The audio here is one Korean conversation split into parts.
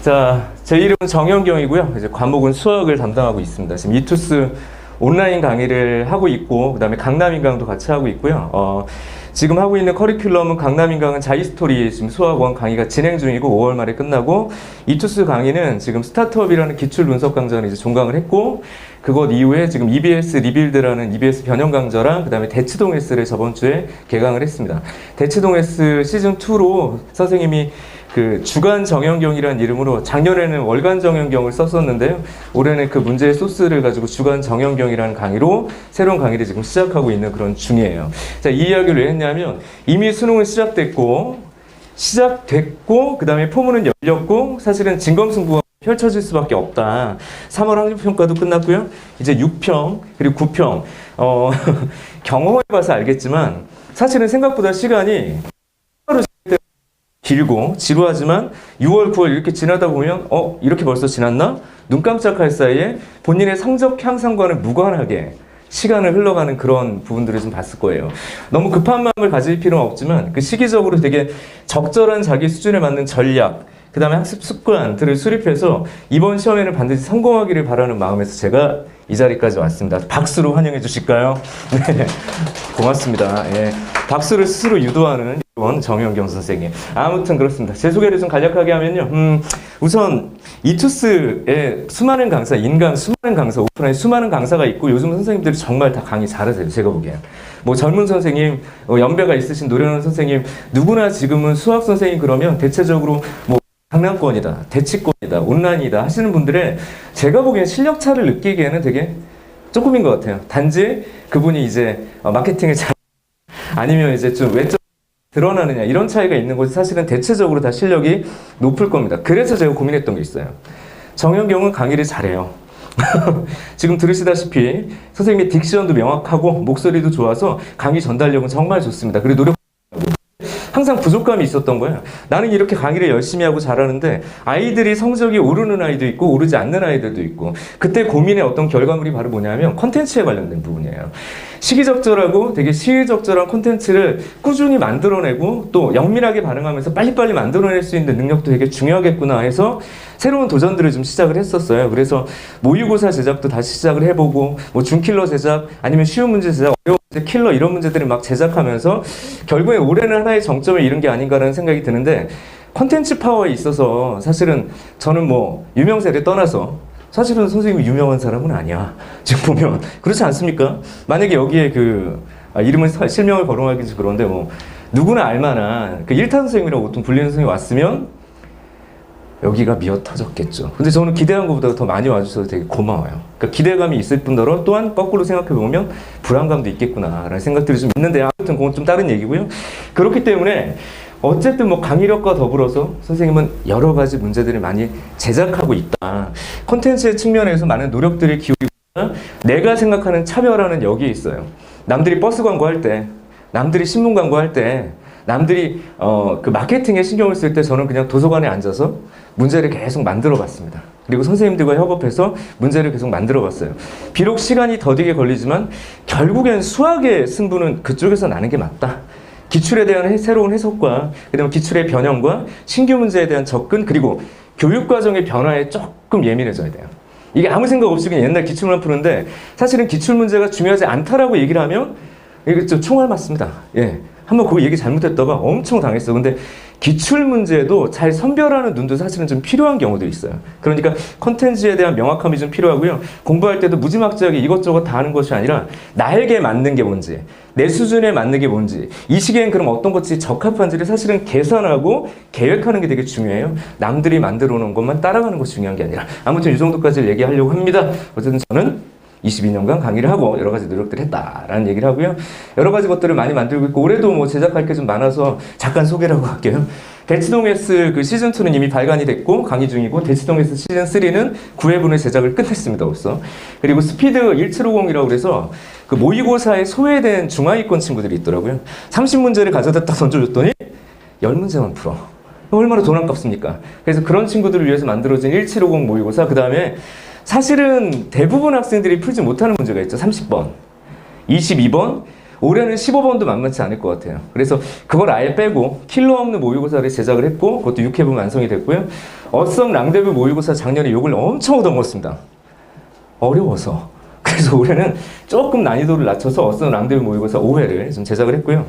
자, 제 이름은 정현경이고요. 이제 과목은 수학을 담당하고 있습니다. 지금 이투스 온라인 강의를 하고 있고, 그 다음에 강남인강도 같이 하고 있고요. 지금 하고 있는 커리큘럼은 강남인강은 자이스토리 지금 수학원 강의가 진행 중이고 5월 말에 끝나고, 이투스 강의는 지금 스타트업이라는 기출 분석 강좌를 이제 종강을 했고, 그것 이후에 지금 EBS 리빌드라는 EBS 변형 강좌랑 그 다음에 대치동 S를 저번 주에 개강을 했습니다. 대치동 S 시즌2로 선생님이 그 주간 정현경이라는 이름으로 작년에는 월간 정현경을 썼었는데요. 올해는 그 문제의 소스를 가지고 주간 정현경이라는 강의로 새로운 강의를 지금 시작하고 있는 그런 중이에요. 자, 이 이야기를 왜 했냐면 이미 수능은 시작됐고 그 다음에 포문은 열렸고 사실은 진검승부가 펼쳐질 수밖에 없다. 3월 학력평가도 끝났고요. 이제 6평 그리고 9평 경험해봐서 알겠지만 사실은 생각보다 시간이 길고 지루하지만 6월, 9월 이렇게 지나다 보면 이렇게 벌써 지났나? 눈 깜짝할 사이에 본인의 성적 향상과는 무관하게 시간을 흘러가는 그런 부분들을 좀 봤을 거예요. 너무 급한 마음을 가질 필요는 없지만 그 시기적으로 되게 적절한 자기 수준에 맞는 전략, 그 다음에 학습 습관들을 수립해서 이번 시험에는 반드시 성공하기를 바라는 마음에서 제가 이 자리까지 왔습니다. 박수로 환영해 주실까요? 네, 고맙습니다. 예, 박수를 스스로 유도하는 정현경 선생님. 아무튼 그렇습니다. 제 소개를 좀 간략하게 하면요. 우선 이투스에 수많은 강사, 수많은 강사, 오프라인 수많은 강사가 있고 요즘 선생님들이 정말 다 강의 잘하세요. 제가 보기엔. 뭐 젊은 선생님, 연배가 있으신 노련한 선생님, 누구나 지금은 수학 선생님 그러면 대체적으로 뭐 장난권이다, 대치권이다, 온라인이다 하시는 분들의 제가 보기엔 실력 차를 느끼기에는 되게 조금인 것 같아요. 단지 그분이 이제 마케팅을 잘 아니면 이제 좀 외적 드러나느냐 이런 차이가 있는 것이 사실은 대체적으로 다 실력이 높을 겁니다. 그래서 제가 고민했던 게 있어요. 정현경은 강의를 잘해요. 지금 들으시다시피 선생님의 딕션도 명확하고 목소리도 좋아서 강의 전달력은 정말 좋습니다. 그리고 항상 부족감이 있었던 거예요. 나는 이렇게 강의를 열심히 하고 잘하는데 아이들이 성적이 오르는 아이도 있고 오르지 않는 아이들도 있고 그때 고민의 어떤 결과물이 바로 뭐냐면 콘텐츠에 관련된 부분이에요. 시기적절하고 되게 시의적절한 콘텐츠를 꾸준히 만들어내고 또 영민하게 반응하면서 빨리빨리 만들어낼 수 있는 능력도 되게 중요하겠구나 해서 새로운 도전들을 좀 시작을 했었어요. 그래서 모의고사 제작도 다시 시작을 해보고 뭐 준킬러 제작 아니면 쉬운 문제 제작 어려운 문제 킬러 이런 문제들을 막 제작하면서 결국에 올해는 하나의 정점을 이룬 게 아닌가라는 생각이 드는데 콘텐츠 파워에 있어서 사실은 저는 뭐 유명세를 떠나서 사실은 선생님이 유명한 사람은 아니야. 지금 보면 그렇지 않습니까? 만약에 여기에 이름을 실명을 거론하기 좀 그런데 뭐 누구나 알만한 그 1타 선생님이라고 보통 불리는 선생님이 왔으면 여기가 미어 터졌겠죠. 근데 저는 기대한 것보다 더 많이 와주셔서 되게 고마워요. 그러니까 기대감이 있을 뿐더러 또한 거꾸로 생각해보면 불안감도 있겠구나라는 생각들이 좀 있는데 아무튼 그건 좀 다른 얘기고요. 그렇기 때문에 어쨌든 뭐 강의력과 더불어서 선생님은 여러 가지 문제들을 많이 제작하고 있다. 콘텐츠의 측면에서 많은 노력들을 기울이고 있다. 내가 생각하는 차별화는 여기에 있어요. 남들이 버스 광고할 때, 남들이 신문 광고할 때, 남들이 그 마케팅에 신경을 쓸 때 저는 그냥 도서관에 앉아서 문제를 계속 만들어 봤습니다. 그리고 선생님들과 협업해서 문제를 계속 만들어 봤어요. 비록 시간이 더디게 걸리지만 결국엔 수학의 승부는 그쪽에서 나는 게 맞다. 기출에 대한 새로운 해석과 그다음에 기출의 변형과 신규 문제에 대한 접근 그리고 교육과정의 변화에 조금 예민해져야 돼요. 이게 아무 생각 없이 그냥 옛날 기출만 푸는데 사실은 기출문제가 중요하지 않다라고 얘기를 하면 이게 좀 총알 맞습니다. 예. 한번 그거 얘기 잘못했다가 엄청 당했어. 근데 기출문제도 잘 선별하는 눈도 사실은 좀 필요한 경우들이 있어요. 그러니까 컨텐츠에 대한 명확함이 좀 필요하고요. 공부할 때도 무지막지하게 이것저것 다 하는 것이 아니라 나에게 맞는 게 뭔지, 내 수준에 맞는 게 뭔지, 이 시기엔 그럼 어떤 것이 적합한지를 사실은 계산하고 계획하는 게 되게 중요해요. 남들이 만들어 놓은 것만 따라가는 것이 중요한 게 아니라. 아무튼 이 정도까지 얘기하려고 합니다. 어쨌든 저는 22년간 강의를 하고 여러 가지 노력들을 했다라는 얘기를 하고요. 여러 가지 것들을 많이 만들고 있고 올해도 뭐 제작할 게 좀 많아서 잠깐 소개를 하고 갈게요. 대치동 S 그 시즌2는 이미 발간이 됐고 강의 중이고 대치동 S 시즌3는 9회분의 제작을 끝냈습니다. 벌써. 그리고 스피드 1750이라고 그래서 그 모의고사에 소외된 중하위권 친구들이 있더라고요. 30문제를 가져다 던져줬더니 10문제만 풀어. 얼마나 돈 아깝습니까? 그래서 그런 친구들을 위해서 만들어진 1750 모의고사 그 다음에 사실은 대부분 학생들이 풀지 못하는 문제가 있죠. 30번, 22번, 올해는 15번도 만만치 않을 것 같아요. 그래서 그걸 아예 빼고 킬러 없는 모의고사를 제작을 했고 그것도 6회분 완성이 됐고요. 어썸 랑데브 모의고사 작년에 욕을 엄청 얻어먹었습니다. 어려워서. 그래서 올해는 조금 난이도를 낮춰서 어썸 랑데브 모의고사 5회를 좀 제작을 했고요.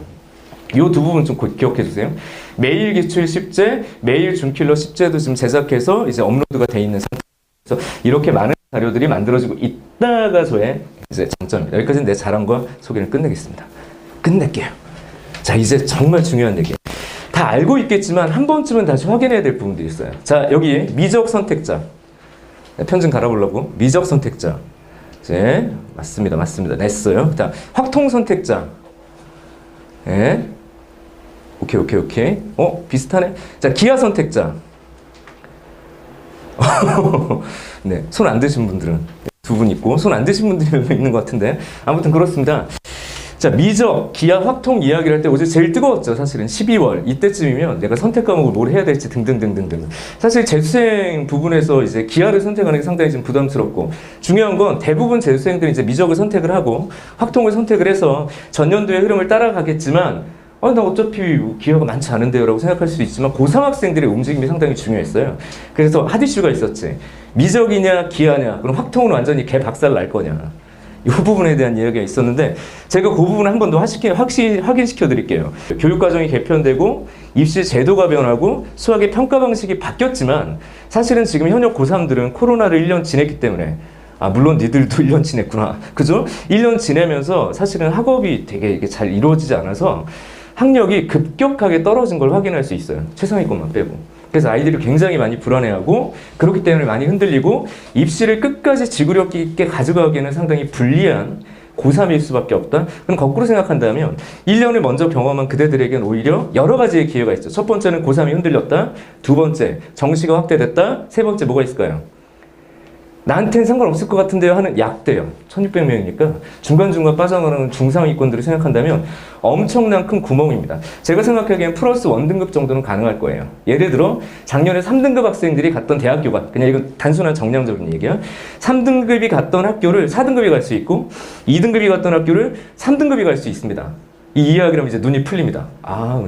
이 두 부분 좀 기억해 주세요. 매일 기출 10제, 매일 준킬러 10제도 지금 제작해서 이제 업로드가 돼 있는 상태에서 이렇게 많은 자료들이 만들어지고 있다가 저의 이제 장점입니다. 여기까지는 내 자랑과 소개를 끝내겠습니다. 끝낼게요. 자, 이제 정말 중요한 얘기. 다 알고 있겠지만 한 번쯤은 다시 확인해야 될 부분들이 있어요. 자, 여기 미적 선택자. 편집 갈아보려고. 미적 선택자. 이제 맞습니다. 냈어요. 자, 확통 선택자. 네. 오케이. 비슷하네. 자, 기하 선택자. 네, 손 안 드신 분들은 두 분 있고 손 안 드신 분들이 몇 명 있는 것 같은데 아무튼 그렇습니다. 자, 미적, 기하, 확통 이야기를 할 때 어제 제일 뜨거웠죠. 사실은 12월 이때쯤이면 내가 선택 과목을 뭘 해야 될지 등등등등등. 사실 재수생 부분에서 이제 기하를 선택하는 게 상당히 좀 부담스럽고 중요한 건 대부분 재수생들이 이제 미적을 선택을 하고 확통을 선택을 해서 전년도의 흐름을 따라가겠지만 나 어차피 기회가 많지 않은데요 라고 생각할 수도 있지만 고3 학생들의 움직임이 상당히 중요했어요. 그래서 핫 이슈가 있었지. 미적이냐 기하냐 그럼 확통은 완전히 개 박살 날 거냐 이 부분에 대한 이야기가 있었는데 제가 그 부분을 한 번 더 확인시켜 드릴게요. 교육과정이 개편되고 입시 제도가 변하고 수학의 평가 방식이 바뀌었지만 사실은 지금 현역 고3들은 코로나를 1년 지냈기 때문에 물론 니들도 1년 지냈구나. 그죠? 1년 지내면서 사실은 학업이 되게 이게 잘 이루어지지 않아서 학력이 급격하게 떨어진 걸 확인할 수 있어요. 최상위권만 빼고. 그래서 아이들이 굉장히 많이 불안해하고 그렇기 때문에 많이 흔들리고 입시를 끝까지 지구력 있게 가져가기에는 상당히 불리한 고3일 수밖에 없다. 그럼 거꾸로 생각한다면 1년을 먼저 경험한 그대들에게는 오히려 여러 가지의 기회가 있죠. 첫 번째는 고3이 흔들렸다. 두 번째, 정시가 확대됐다. 세 번째 뭐가 있을까요? 나한테는 상관없을 것 같은데요 하는 약대요. 1600명이니까 중간중간 빠져나가는 중상위권들을 생각한다면 엄청난 큰 구멍입니다. 제가 생각하기엔 플러스 1등급 정도는 가능할 거예요. 예를 들어 작년에 3등급 학생들이 갔던 대학교가 그냥 이건 단순한 정량적인 얘기야. 3등급이 갔던 학교를 4등급이 갈 수 있고 2등급이 갔던 학교를 3등급이 갈 수 있습니다. 이 이야기라면 이제 눈이 풀립니다.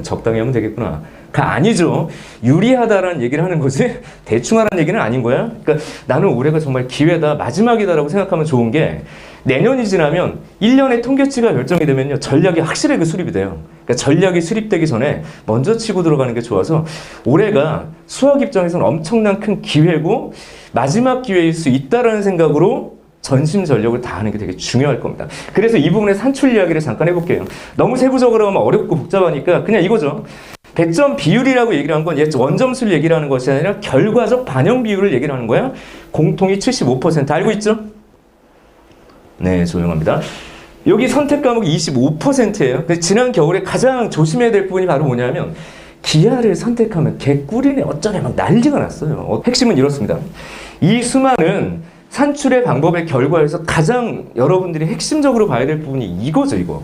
적당히 하면 되겠구나. 아니죠. 유리하다라는 얘기를 하는 거지 대충 하라는 얘기는 아닌 거야. 그러니까 나는 올해가 정말 기회다, 마지막이다라고 생각하면 좋은 게 내년이 지나면 1년의 통계치가 결정이 되면요. 전략이 확실하게 수립이 돼요. 그러니까 전략이 수립되기 전에 먼저 치고 들어가는 게 좋아서 올해가 수학 입장에서는 엄청난 큰 기회고 마지막 기회일 수 있다라는 생각으로 전심전력을 다하는 게 되게 중요할 겁니다. 그래서 이 부분의 산출 이야기를 잠깐 해볼게요. 너무 세부적으로 하면 어렵고 복잡하니까 그냥 이거죠. 배점 비율이라고 얘기를 한 건 원점수를 얘기를 하는 것이 아니라 결과적 반영 비율을 얘기를 하는 거야. 공통이 75% 알고 있죠? 네, 조용합니다. 여기 선택 과목이 25%예요. 지난 겨울에 가장 조심해야 될 부분이 바로 뭐냐면 기하를 선택하면 개꿀이네 어쩌네 막 난리가 났어요. 핵심은 이렇습니다. 이 수많은 산출의 방법의 결과에서 가장 여러분들이 핵심적으로 봐야 될 부분이 이거죠, 이거.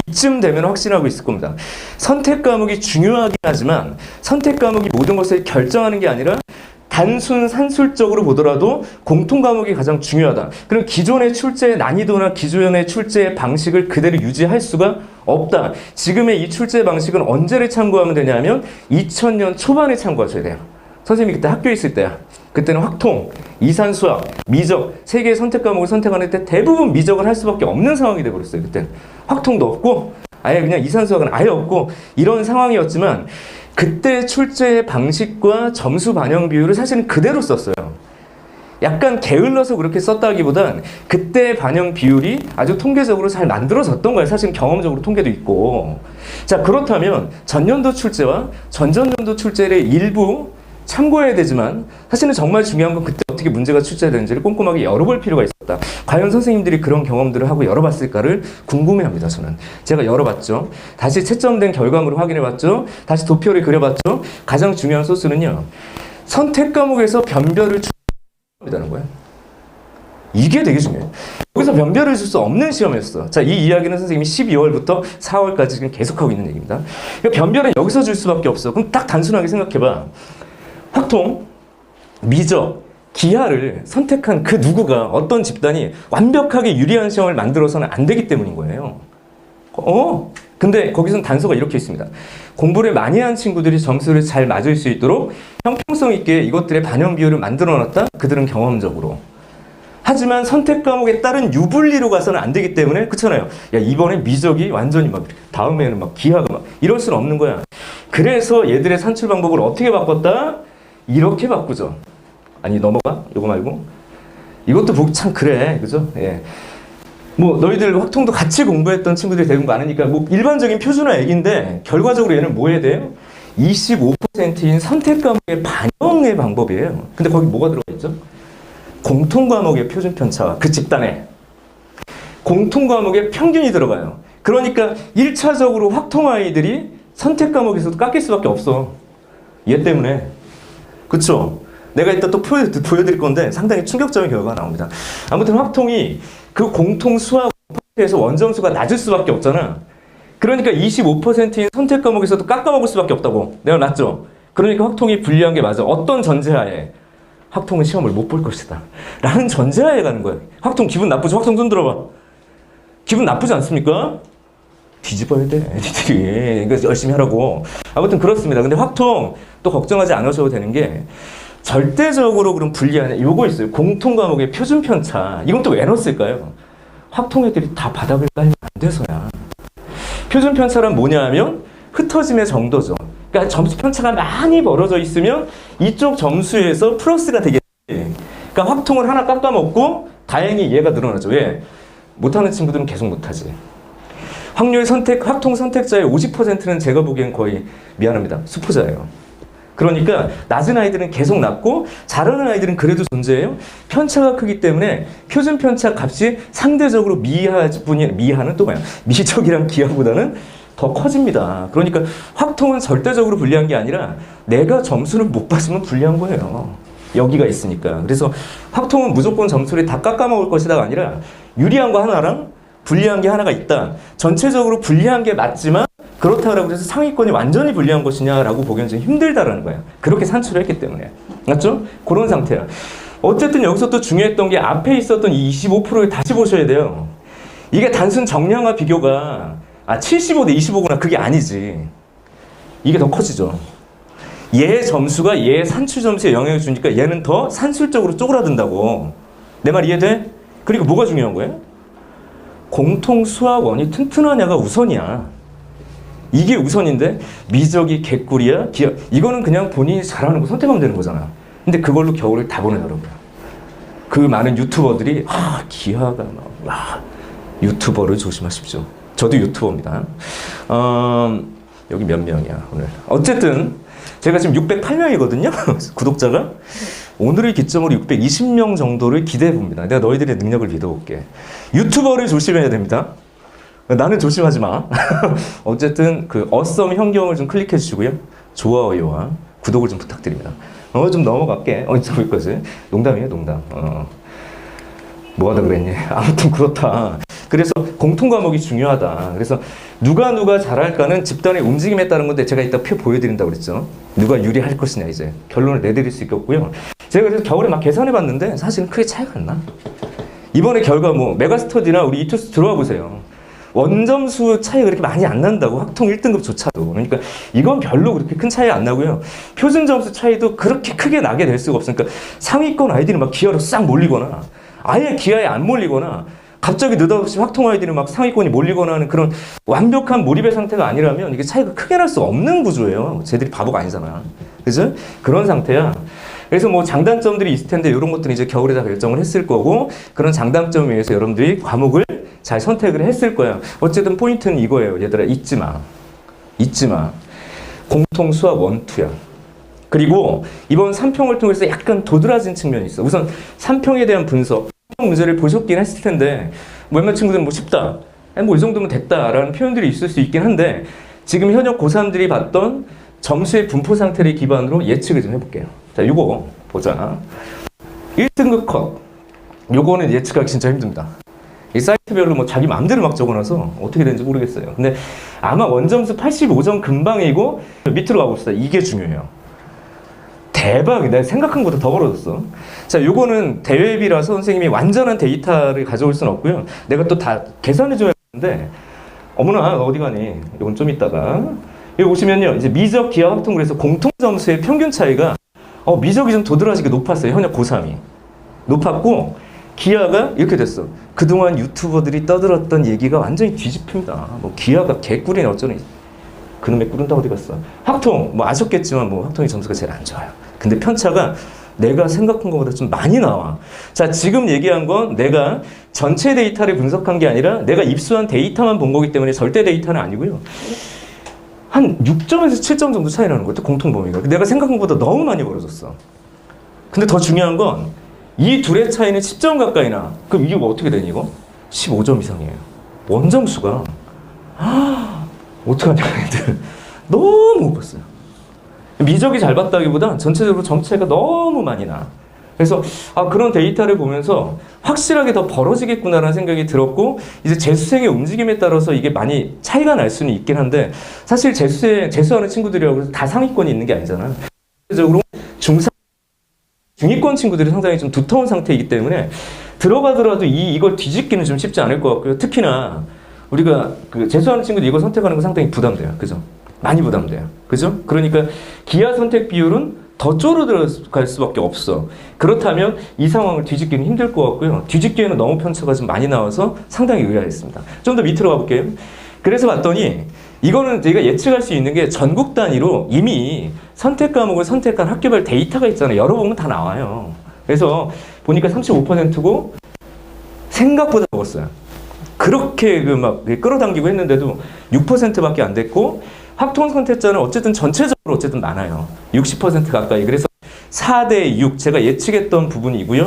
이쯤 되면 확신하고 있을 겁니다. 선택 과목이 중요하긴 하지만 선택 과목이 모든 것을 결정하는 게 아니라 단순 산술적으로 보더라도 공통 과목이 가장 중요하다. 그럼 기존의 출제의 난이도나 기존의 출제의 방식을 그대로 유지할 수가 없다. 지금의 이 출제 방식은 언제를 참고하면 되냐면 2000년 초반에 참고하셔야 돼요. 선생님이 그때 학교에 있을 때야. 그때는 확통, 이산수학, 미적 세 개의 선택 과목을 선택하는 때 대부분 미적을 할 수밖에 없는 상황이 돼버렸어요. 그때는 확통도 없고 아예 그냥 이산수학은 아예 없고 이런 상황이었지만 그때 출제의 방식과 점수 반영 비율을 사실은 그대로 썼어요. 약간 게을러서 그렇게 썼다기보단 그때 반영 비율이 아주 통계적으로 잘 만들어졌던 거예요. 사실 경험적으로 통계도 있고. 자, 그렇다면 전년도 출제와 전전년도 출제의 일부 참고해야 되지만 사실은 정말 중요한 건 그때 어떻게 문제가 출제되는지를 꼼꼼하게 열어볼 필요가 있었다. 과연 선생님들이 그런 경험들을 하고 열어봤을까를 궁금해합니다. 저는 제가 열어봤죠. 다시 채점된 결과물을 확인해봤죠. 다시 도표를 그려봤죠. 가장 중요한 소스는요. 선택 과목에서 변별을 준다는 거예요. 이게 되게 중요해요. 여기서 변별을 줄 수 없는 시험이었어. 자, 이 이야기는 선생님이 12월부터 4월까지 지금 계속하고 있는 얘기입니다. 변별은 여기서 줄 수밖에 없어. 그럼 딱 단순하게 생각해봐. 확통, 미적, 기하를 선택한 그 누구가 어떤 집단이 완벽하게 유리한 시험을 만들어서는 안 되기 때문인 거예요. 근데 거기서는 단서가 이렇게 있습니다. 공부를 많이 한 친구들이 점수를 잘 맞을 수 있도록 형평성 있게 이것들의 반영 비율을 만들어놨다? 그들은 경험적으로. 하지만 선택 과목에 따른 유불리로 가서는 안 되기 때문에, 그렇잖아요. 야, 이번에 미적이 완전히 막, 다음에는 막 기하가 막, 이럴 수는 없는 거야. 그래서 얘들의 산출 방법을 어떻게 바꿨다? 이렇게 바꾸죠. 아니, 넘어가? 이거 말고. 이것도 보기 참 그래. 그죠? 예. 뭐, 너희들 확통도 같이 공부했던 친구들이 대부분 많으니까, 뭐, 일반적인 표준화 얘기인데, 결과적으로 얘는 뭐 해야 돼요? 25%인 선택 과목의 반영의 방법이에요. 근데 거기 뭐가 들어가 있죠? 공통 과목의 표준 편차와 그 집단에 공통 과목의 평균이 들어가요. 그러니까 1차적으로 확통 아이들이 선택 과목에서도 깎일 수밖에 없어. 얘 때문에. 그쵸? 내가 이따 또 보여드릴 건데 상당히 충격적인 결과가 나옵니다. 아무튼 확통이 그 공통 수학 에서 원점수가 낮을 수밖에 없잖아. 그러니까 25%인 선택 과목에서도 깎아먹을 수밖에 없다고. 내가 맞죠? 그러니까 확통이 불리한 게 맞아. 어떤 전제하에? 확통은 시험을 못 볼 것이다 라는 전제하에 가는 거야. 확통 기분 나쁘지? 확통 손 들어봐. 기분 나쁘지 않습니까? 뒤집어야 돼. 니들이. 그러니까 열심히 하라고. 아무튼 그렇습니다. 근데 확통 또 걱정하지 않으셔도 되는 게 절대적으로 그럼 불리한 요거 있어요. 공통 과목의 표준 편차. 이건 또 왜 넣었을까요? 확통 애들이 다 바닥을 깔면 안 돼서야. 표준 편차란 뭐냐 하면 흩어짐의 정도죠. 그러니까 점수 편차가 많이 벌어져 있으면 이쪽 점수에서 플러스가 되겠지. 그러니까 확통을 하나 깎아먹고 다행히 얘가 늘어나죠. 왜? 못하는 친구들은 계속 못하지. 확률 선택, 확통 선택자의 50%는 제가 보기엔 거의 미안합니다. 수포자예요. 그러니까 낮은 아이들은 계속 낮고 잘하는 아이들은 그래도 존재해요. 편차가 크기 때문에 표준 편차 값이 상대적으로 미하는 또 뭐야? 미적이랑 기하보다는 더 커집니다. 그러니까 확통은 절대적으로 불리한 게 아니라 내가 점수를 못 받으면 불리한 거예요. 여기가 있으니까. 그래서 확통은 무조건 점수를 다 깎아먹을 것이다가 아니라 유리한 거 하나랑 불리한 게 하나가 있다. 전체적으로 불리한 게 맞지만 그렇다고 해서 상위권이 완전히 불리한 것이냐라고 보기엔 좀 힘들다라는 거야. 그렇게 산출을 했기 때문에. 맞죠? 그런 상태야. 어쨌든 여기서 또 중요했던 게 앞에 있었던 이 25%를 다시 보셔야 돼요. 이게 단순 정량화 비교가 75대 25구나. 그게 아니지. 이게 더 커지죠. 얘 점수가 얘 산출 점수에 영향을 주니까 얘는 더 산술적으로 쪼그라든다고. 내 말 이해돼? 그리고 뭐가 중요한 거예요? 공통 수학원이 튼튼하냐가 우선이야. 이게 우선인데 미적이 개꿀이야? 기하. 이거는 그냥 본인이 잘하는 거 선택하면 되는 거잖아. 근데 그걸로 겨울을 다 보내더라고요. 그 많은 유튜버들이 기하가 유튜버를 조심하십시오. 저도 유튜버입니다. 여기 몇 명이야 오늘. 어쨌든 제가 지금 608명이거든요. 구독자가. 오늘을 기점으로 620명 정도를 기대해 봅니다. 내가 너희들의 능력을 믿어볼게. 유튜버를 조심해야 됩니다. 나는 조심하지 마. 어쨌든 그 어썸 현경을 좀 클릭해 주시고요. 좋아요와 구독을 좀 부탁드립니다. 좀 넘어갈게. 여기까지. 농담이에요, 농담. 뭐 하다 그랬니? 아무튼 그렇다. 그래서 공통 과목이 중요하다. 그래서 누가 잘할까는 집단의 움직임에 따른 건데 제가 이따 표 보여드린다고 그랬죠. 누가 유리할 것이냐 이제 결론을 내드릴 수 있겠고요. 제가 그래서 겨울에 막 계산해 봤는데 사실은 크게 차이가 안 나. 이번에 결과 뭐 메가스터디나 우리 이투스 들어와 보세요. 원점수 차이가 그렇게 많이 안 난다고. 확통 1등급조차도. 그러니까 이건 별로 그렇게 큰 차이 안 나고요. 표준 점수 차이도 그렇게 크게 나게 될 수가 없으니까 상위권 아이들이 막 기하로 싹 몰리거나 아예 기하에 안 몰리거나 갑자기 느닷없이 확통 아이들이 막 상위권이 몰리거나 하는 그런 완벽한 몰입의 상태가 아니라면 이게 차이가 크게 날 수 없는 구조예요. 쟤들이 바보가 아니잖아. 그죠? 그런 상태야. 그래서 뭐 장단점들이 있을 텐데 이런 것들은 이제 겨울에 다 결정을 했을 거고 그런 장단점에 의해서 여러분들이 과목을 잘 선택을 했을 거야. 어쨌든 포인트는 이거예요. 얘들아 잊지 마. 잊지 마. 공통 수학 원투야. 그리고 이번 3평을 통해서 약간 도드라진 측면이 있어. 우선 3평에 대한 분석, 3평 문제를 보셨긴 했을 텐데 몇몇 친구들은 뭐 쉽다, 뭐 이 정도면 됐다라는 표현들이 있을 수 있긴 한데 지금 현역 고3들이 봤던 점수의 분포 상태를 기반으로 예측을 좀 해볼게요. 자, 요거 보자. 1등급 컷. 요거는 예측하기 진짜 힘듭니다. 이 사이트별로 뭐 자기 마음대로 막 적어놔서 어떻게 되는지 모르겠어요. 근데 아마 원점수 85점 근방이고 밑으로 가봅시다. 이게 중요해요. 대박! 내가 생각한 것보다 더 벌어졌어. 자, 요거는 대회비라서 선생님이 완전한 데이터를 가져올 수는 없고요. 내가 또 다 계산해줘야 하는데 어머나 어디 가니? 이건 좀 이따가. 여기 보시면요, 이제 미적, 기하, 확통 그래서 공통 점수의 평균 차이가 미적이 좀 도드라지게 높았어요. 현역 고3이 높았고 기하가 이렇게 됐어. 그동안 유튜버들이 떠들었던 얘기가 완전히 뒤집힙니다. 뭐 기하가 개꿀이네 어쩌니. 그놈의 꿀은 다 어디 갔어? 확통 뭐 아셨겠지만 뭐 확통의 점수가 제일 안 좋아요. 근데 편차가 내가 생각한 것보다 좀 많이 나와. 자, 지금 얘기한 건 내가 전체 데이터를 분석한 게 아니라 내가 입수한 데이터만 본 거기 때문에 절대 데이터는 아니고요. 한 6점에서 7점 정도 차이 나는 거예요. 공통 범위가. 내가 생각한 것보다 너무 많이 벌어졌어. 근데 더 중요한 건 이 둘의 차이는 10점 가까이 나. 그럼 이게 뭐 어떻게 되니 이거? 15점 이상이에요. 원점수가 어떡하냐 애들. 너무 못 봤어요. 미적이 잘 봤다기보다 전체적으로 점차가 너무 많이 나. 그래서 그런 데이터를 보면서 확실하게 더 벌어지겠구나라는 생각이 들었고, 이제 재수생의 움직임에 따라서 이게 많이 차이가 날 수는 있긴 한데, 사실 재수하는 친구들이라고 해서 다 상위권이 있는 게 아니잖아. 전체적으로 중위권 친구들이 상당히 좀 두터운 상태이기 때문에 들어가더라도 이걸 뒤집기는 좀 쉽지 않을 것 같고요. 특히나 우리가 그 재수하는 친구들 이걸 선택하는 건 상당히 부담돼요. 그죠? 많이 부담돼요. 그죠? 그러니까 기하 선택 비율은 더 쪼르들어갈 수밖에 없어. 그렇다면 이 상황을 뒤집기는 힘들 것 같고요. 뒤집기에는 너무 편차가 좀 많이 나와서 상당히 의아했습니다. 좀 더 밑으로 가볼게요. 그래서 봤더니 이거는 저희가 예측할 수 있는 게 전국 단위로 이미 선택 과목을 선택한 학교별 데이터가 있잖아요. 열어보면 다 나와요. 그래서 보니까 35%고 생각보다 적었어요. 그렇게 막 끌어당기고 했는데도 6%밖에 안 됐고, 확통 선택자는 어쨌든 전체적으로 어쨌든 많아요. 60% 가까이. 그래서 4대 6 제가 예측했던 부분이고요.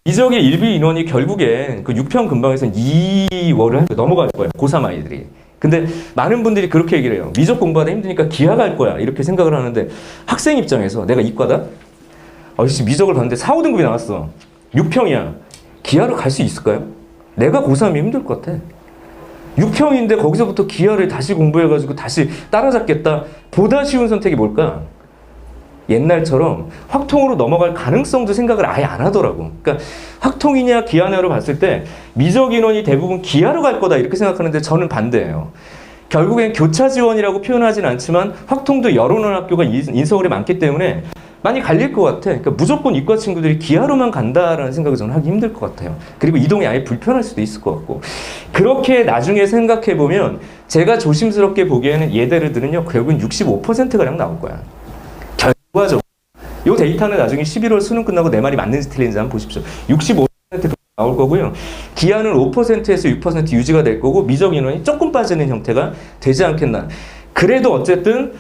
미적의 일비 인원이 결국엔 그 6평 근방에서는 2월을 넘어갈 거예요. 고3 아이들이. 근데 많은 분들이 그렇게 얘기를 해요. 미적 공부하다 힘드니까 기하 갈 거야. 이렇게 생각을 하는데, 학생 입장에서 내가 이과다? 미적을 봤는데 4, 5등급이 나왔어. 6평이야. 기하로 갈 수 있을까요? 내가 고3이 힘들 것 같아. 6평인데 거기서부터 기하를 다시 공부해가지고 다시 따라잡겠다. 보다 쉬운 선택이 뭘까? 옛날처럼 확통으로 넘어갈 가능성도 생각을 아예 안 하더라고. 그러니까 확통이냐 기하냐로 봤을 때 미적 인원이 대부분 기하로 갈 거다 이렇게 생각하는데 저는 반대예요. 결국엔 교차 지원이라고 표현하진 않지만 확통도 열어놓은 학교가 인서울에 많기 때문에 많이 갈릴 것 같아. 그러니까 무조건 이과 친구들이 기하로만 간다라는 생각을 저는 하기 힘들 것 같아요. 그리고 이동이 아예 불편할 수도 있을 것 같고. 그렇게 나중에 생각해보면 제가 조심스럽게 보기에는 예대들은요, 결국은 65%가량 나올 거야. 결과적으로. 이 데이터는 나중에 11월 수능 끝나고 내 말이 맞는지 틀린지 한번 보십시오. 65% 나올 거고요. 기하는 5%에서 6% 유지가 될 거고, 미적 인원이 조금 빠지는 형태가 되지 않겠나. 그래도 어쨌든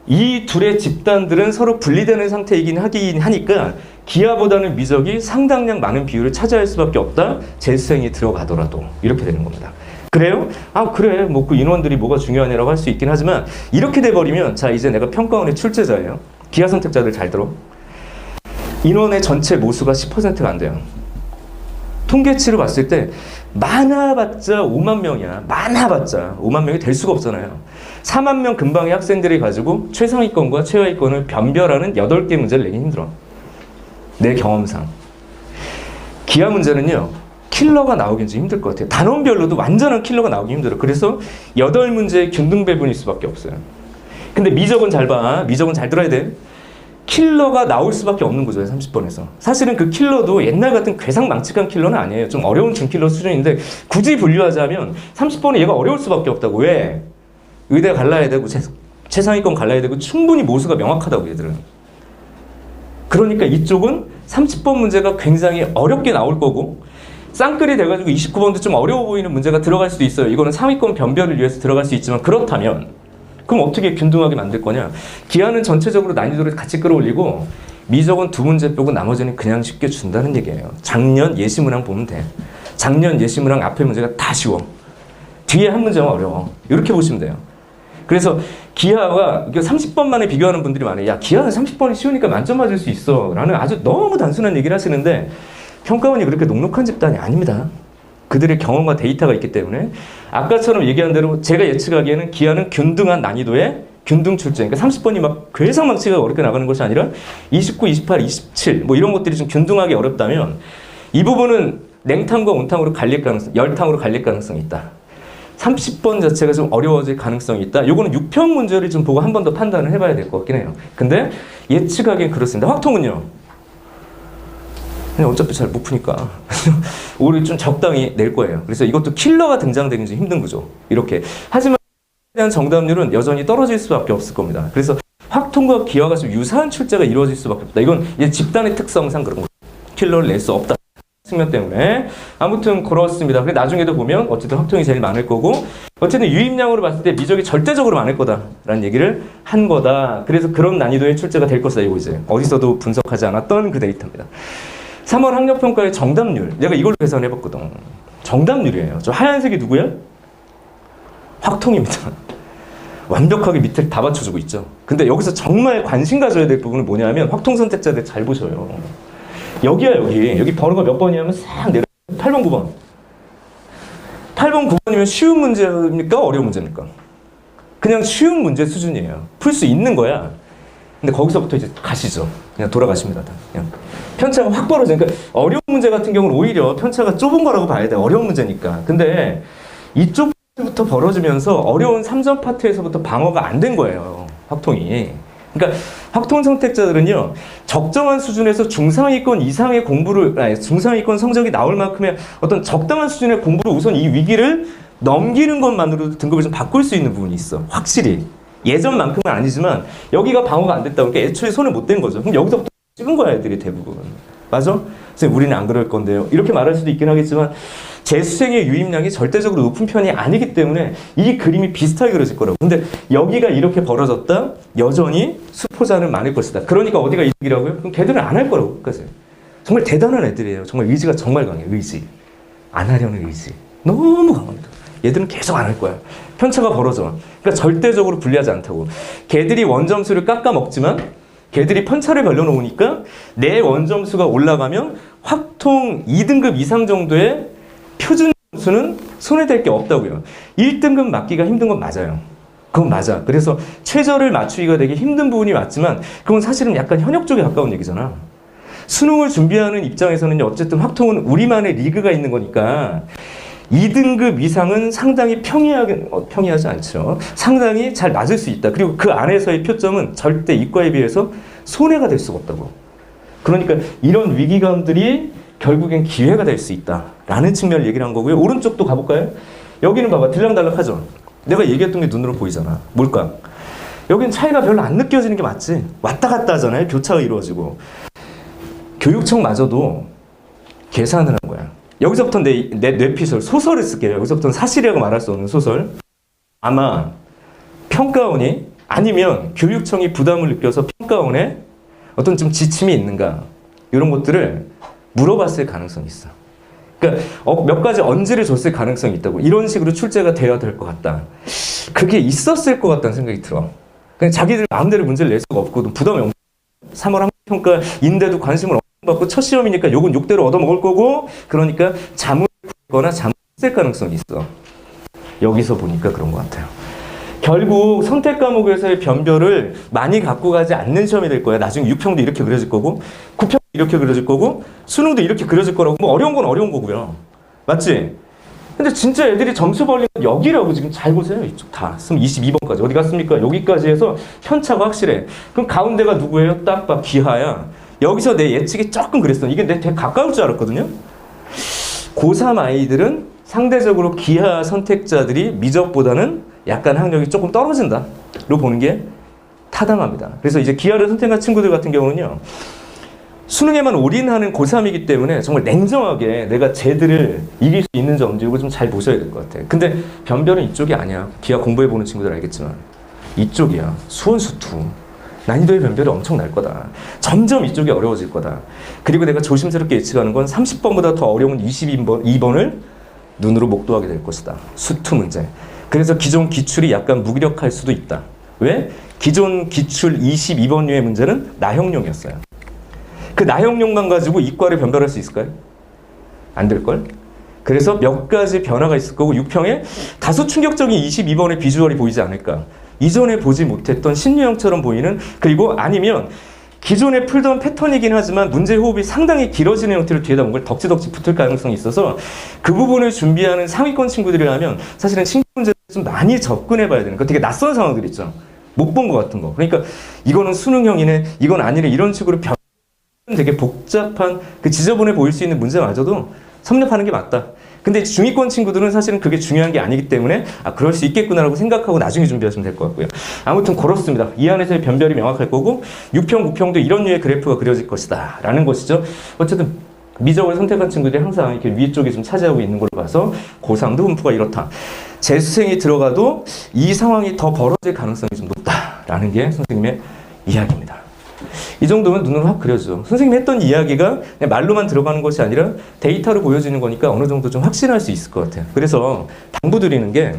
이 둘의 집단들은 서로 분리되는 상태이긴 하니까 기하보다는 미적이 상당량 많은 비율을 차지할 수밖에 없다. 재수생이 들어가더라도 이렇게 되는 겁니다. 그래요? 그래. 뭐 그 인원들이 뭐가 중요하냐라고 할 수 있긴 하지만 이렇게 돼버리면, 자, 이제 내가 평가원의 출제자예요. 기하 선택자들 잘 들어. 인원의 전체 모수가 10%가 안 돼요. 통계치를 봤을 때 많아봤자 5만 명이야. 많아봤자 5만 명이 될 수가 없잖아요. 4만 명 근방의 학생들이 가지고 최상위권과 최하위권을 변별하는 8개 문제를 내기 힘들어. 내 경험상. 기하 문제는요, 킬러가 나오긴 좀 힘들 것 같아요. 단원별로도 완전한 킬러가 나오기 힘들어. 그래서 8문제의 균등 배분일 수밖에 없어요. 근데 미적은 잘 봐. 미적은 잘 들어야 돼. 킬러가 나올 수밖에 없는 구조예요. 30번에서. 사실은 그 킬러도 옛날 같은 괴상망측한 킬러는 아니에요. 좀 어려운 준킬러 수준인데 굳이 분류하자면 30번에 얘가 어려울 수밖에 없다고. 왜? 의대 갈라야 되고 최상위권 갈라야 되고 충분히 모수가 명확하다고 얘들은. 그러니까 이쪽은 30번 문제가 굉장히 어렵게 나올 거고, 쌍끌이 돼가지고 29번도 좀 어려워 보이는 문제가 들어갈 수도 있어요. 이거는 상위권 변별을 위해서 들어갈 수 있지만, 그렇다면 그럼 어떻게 균등하게 만들 거냐? 기하는 전체적으로 난이도를 같이 끌어올리고 미적은 2문제 빼고 나머지는 그냥 쉽게 준다는 얘기예요. 작년 예시문항 보면 돼. 작년 예시문항 앞에 문제가 다 쉬워. 뒤에 한 문제가 어려워. 이렇게 보시면 돼요. 그래서 기하가 30번 만에 비교하는 분들이 많아요. 야, 기하는 30번이 쉬우니까 만점 맞을 수 있어 라는 아주 너무 단순한 얘기를 하시는데, 평가원이 그렇게 녹록한 집단이 아닙니다. 그들의 경험과 데이터가 있기 때문에 아까처럼 얘기한 대로 제가 예측하기에는 기하는 균등한 난이도의 균등 출제, 그러니까 30번이 막 괴상망측하게 어렵게 나가는 것이 아니라 29, 28, 27 뭐 이런 것들이 좀 균등하게 어렵다면 이 부분은 냉탕과 온탕으로 갈릴 가능성, 열탕으로 갈릴 가능성이 있다. 30번 자체가 좀 어려워질 가능성이 있다. 요거는 6평 문제를 좀 보고 한 번 더 판단을 해봐야 될 것 같긴 해요. 근데 예측하기엔 그렇습니다. 확통은요? 그냥 어차피 잘 못 푸니까 오히려 좀 적당히 낼 거예요. 그래서 이것도 킬러가 등장되긴 좀 힘든 거죠. 이렇게. 하지만 대한 정답률은 여전히 떨어질 수밖에 없을 겁니다. 그래서 확통과 기하가 좀 유사한 출제가 이루어질 수밖에 없다. 이건 이제 집단의 특성상 그런 거죠. 킬러를 낼 수 없다. 측면 때문에. 아무튼 그렇습니다. 근데 나중에도 보면 어쨌든 확통이 제일 많을 거고 어쨌든 유입량으로 봤을 때 미적이 절대적으로 많을 거다라는 얘기를 한 거다. 그래서 그런 난이도의 출제가 될 것이다. 이거 이제 어디서도 분석하지 않았던 그 데이터입니다. 3월 학력평가의 정답률. 내가 이걸로 계산해봤거든. 정답률이에요. 저 하얀색이 누구야? 확통입니다. 완벽하게 밑에 다 받쳐주고 있죠. 근데 여기서 정말 관심 가져야 될 부분은 뭐냐면 확통 선택자들 잘 보셔요. 여기야 여기. 여기 번호가 몇 번이냐면 싹 내려. 8번 9번. 8번 9번이면 쉬운 문제입니까? 어려운 문제입니까? 그냥 쉬운 문제 수준이에요. 풀 수 있는 거야. 근데 거기서부터 이제 가시죠. 그냥 돌아가십니다. 그냥. 편차가 확 벌어지니까 어려운 문제 같은 경우는 오히려 편차가 좁은 거라고 봐야 돼. 어려운 문제니까. 근데 이쪽 부터 벌어지면서 어려운 3점 파트에서부터 방어가 안 된 거예요. 확통이. 그러니까 확통 선택자들은요. 적정한 수준에서 중상위권 이상의 공부를 중상위권 성적이 나올 만큼의 어떤 적당한 수준의 공부를 우선 이 위기를 넘기는 것만으로도 등급을 좀 바꿀 수 있는 부분이 있어. 확실히. 예전만큼은 아니지만 여기가 방어가 안 됐다 보니까 애초에 손을 못 댄 거죠. 그럼 여기서부터 찍은 거야 애들이 대부분. 맞아? 선생님 우리는 안 그럴 건데요. 이렇게 말할 수도 있긴 하겠지만 재수생의 유입량이 절대적으로 높은 편이 아니기 때문에 이 그림이 비슷하게 그려질 거라고. 근데 여기가 이렇게 벌어졌다? 여전히 수포자는 많을 것이다. 그러니까 어디가 이득이라고요? 그럼 걔들은 안 할 거라고. 끝까지. 정말 대단한 애들이에요. 정말 의지가 정말 강해요. 의지. 안 하려는 의지. 너무 강합니다. 얘들은 계속 안 할 거야. 편차가 벌어져. 그러니까 절대적으로 불리하지 않다고. 걔들이 원점수를 깎아먹지만 걔들이 편차를 벌려놓으니까 내 원점수가 올라가면 확통 2등급 이상 정도의 표준 점수는 손해될 게 없다고요. 1등급 맞기가 힘든 건 맞아요. 그건 맞아. 그래서 최저를 맞추기가 되게 힘든 부분이 맞지만 그건 사실은 약간 현역 쪽에 가까운 얘기잖아. 수능을 준비하는 입장에서는 어쨌든 확통은 우리만의 리그가 있는 거니까 2등급 이상은 상당히 평이하지 않죠. 상당히 잘 맞을 수 있다. 그리고 그 안에서의 표점은 절대 이과에 비해서 손해가 될 수가 없다고. 그러니까 이런 위기감들이 결국엔 기회가 될 수 있다라는 측면을 얘기를 한 거고요. 오른쪽도 가볼까요? 여기는 봐봐. 들락달락하죠. 내가 얘기했던 게 눈으로 보이잖아. 뭘까? 여기는 차이가 별로 안 느껴지는 게 맞지. 왔다 갔다 하잖아요. 교차가 이루어지고. 교육청마저도 계산을 한 거야. 여기서부터 내 뇌피셜, 소설을 쓸게요. 여기서부터는 사실이라고 말할 수 없는 소설. 아마 평가원이 아니면 교육청이 부담을 느껴서 평가원에 어떤 좀 지침이 있는가 이런 것들을 물어봤을 가능성이 있어. 그러니까 몇 가지 언지를 줬을 가능성이 있다고. 이런 식으로 출제가 되어야 될 것 같다. 그게 있었을 것 같다는 생각이 들어. 그냥 자기들 마음대로 문제를 낼 수가 없고 부담이 없고 3월 학력평가인데도 관심을 받고 첫 시험이니까 욕은 욕대로 얻어먹을 거고 그러니까 잠을 거나 잠을 쓸 가능성이 있어. 여기서 보니까 그런 것 같아요. 결국 선택 과목에서의 변별을 많이 갖고 가지 않는 시험이 될 거야. 나중에 6평도 이렇게 그려질 거고 9평도 이렇게 그려질 거고 수능도 이렇게 그려질 거라고. 뭐 어려운 건 어려운 거고요. 맞지? 근데 진짜 애들이 점수 벌리는 여기라고. 지금 잘 보세요. 이쪽 다. 22번까지. 어디 갔습니까? 여기까지 해서 편차가 확실해. 그럼 가운데가 누구예요? 딱 봐. 기하야. 여기서 내 예측이 조금 그랬어. 이게 내 되게 가까울 줄 알았거든요. 고3 아이들은 상대적으로 기하 선택자들이 미적보다는 약간 학력이 조금 떨어진다로 보는 게 타당합니다. 그래서 이제 기하를 선택한 친구들 같은 경우는요. 수능에만 올인하는 고3이기 때문에 정말 냉정하게 내가 쟤들을 이길 수 있는 점인지 이거 좀 잘 보셔야 될 것 같아요. 근데 변별은 이쪽이 아니야. 기하 공부해보는 친구들 알겠지만 이쪽이야. 수원수투. 난이도의 변별이 엄청 날 거다. 점점 이쪽이 어려워질 거다. 그리고 내가 조심스럽게 예측하는 건 30번보다 더 어려운 22번을 눈으로 목도하게 될 것이다. 수투 문제. 그래서 기존 기출이 약간 무기력할 수도 있다. 왜? 기존 기출 22번류의 문제는 나형용이었어요. 그 나형용만 가지고 이과를 변별할 수 있을까요? 안 될걸? 그래서 몇 가지 변화가 있을 거고 6평에 다소 충격적인 22번의 비주얼이 보이지 않을까. 이전에 보지 못했던 신유형처럼 보이는, 그리고 아니면 기존에 풀던 패턴이긴 하지만 문제 호흡이 상당히 길어지는 형태로 뒤에다 뭔가 덕지덕지 붙을 가능성이 있어서 그 부분을 준비하는 상위권 친구들이라면 사실은 친구 문제를 좀 많이 접근해 봐야 되는 거 되게 낯선 상황들 있죠. 못 본 것 같은 거. 그러니까 이거는 수능형이네, 이건 아니네 이런 식으로 되게 복잡한 그 지저분해 보일 수 있는 문제마저도 섭렵하는 게 맞다. 근데 중위권 친구들은 사실은 그게 중요한 게 아니기 때문에 그럴 수 있겠구나라고 생각하고 나중에 준비하시면 될 것 같고요. 아무튼 그렇습니다. 이 안에서의 변별이 명확할 거고 6평, 9평도 이런 류의 그래프가 그려질 것이다 라는 것이죠. 어쨌든 미적을 선택한 친구들이 항상 이렇게 위쪽에 좀 차지하고 있는 걸로 봐서 고3도 흠프가 이렇다. 재수생이 들어가도 이 상황이 더 벌어질 가능성이 좀 높다라는 게 선생님의 이야기입니다. 이 정도면 눈으로 확 그려져. 선생님이 했던 이야기가 그냥 말로만 들어가는 것이 아니라 데이터로 보여지는 거니까 어느 정도 좀 확신할 수 있을 것 같아요. 그래서 당부드리는 게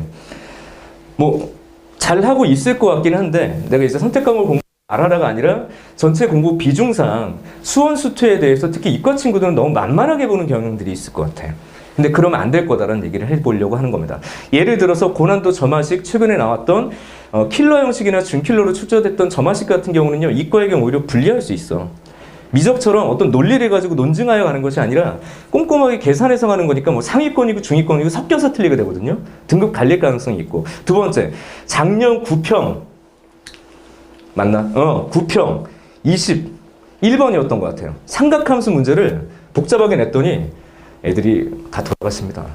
뭐 잘하고 있을 것 같긴 한데 내가 이제 선택 과목을 공부 알아라가 아니라 전체 공부 비중상 수원 수투에 대해서 특히 이과 친구들은 너무 만만하게 보는 경향들이 있을 것 같아요. 근데 그러면 안 될 거다라는 얘기를 해보려고 하는 겁니다. 예를 들어서 고난도 점화식 최근에 나왔던 킬러 형식이나 준킬러로 출제됐던 점화식 같은 경우는요. 이과에게 오히려 불리할 수 있어. 미적처럼 어떤 논리를 가지고 논증하여 가는 것이 아니라 꼼꼼하게 계산해서 가는 거니까 뭐 상위권이고 중위권이고 섞여서 틀리게 되거든요. 등급 갈릴 가능성이 있고. 두 번째, 작년 9평 맞나? 9평 21번이었던 것 같아요. 삼각함수 문제를 복잡하게 냈더니 애들이 다 돌아갔습니다.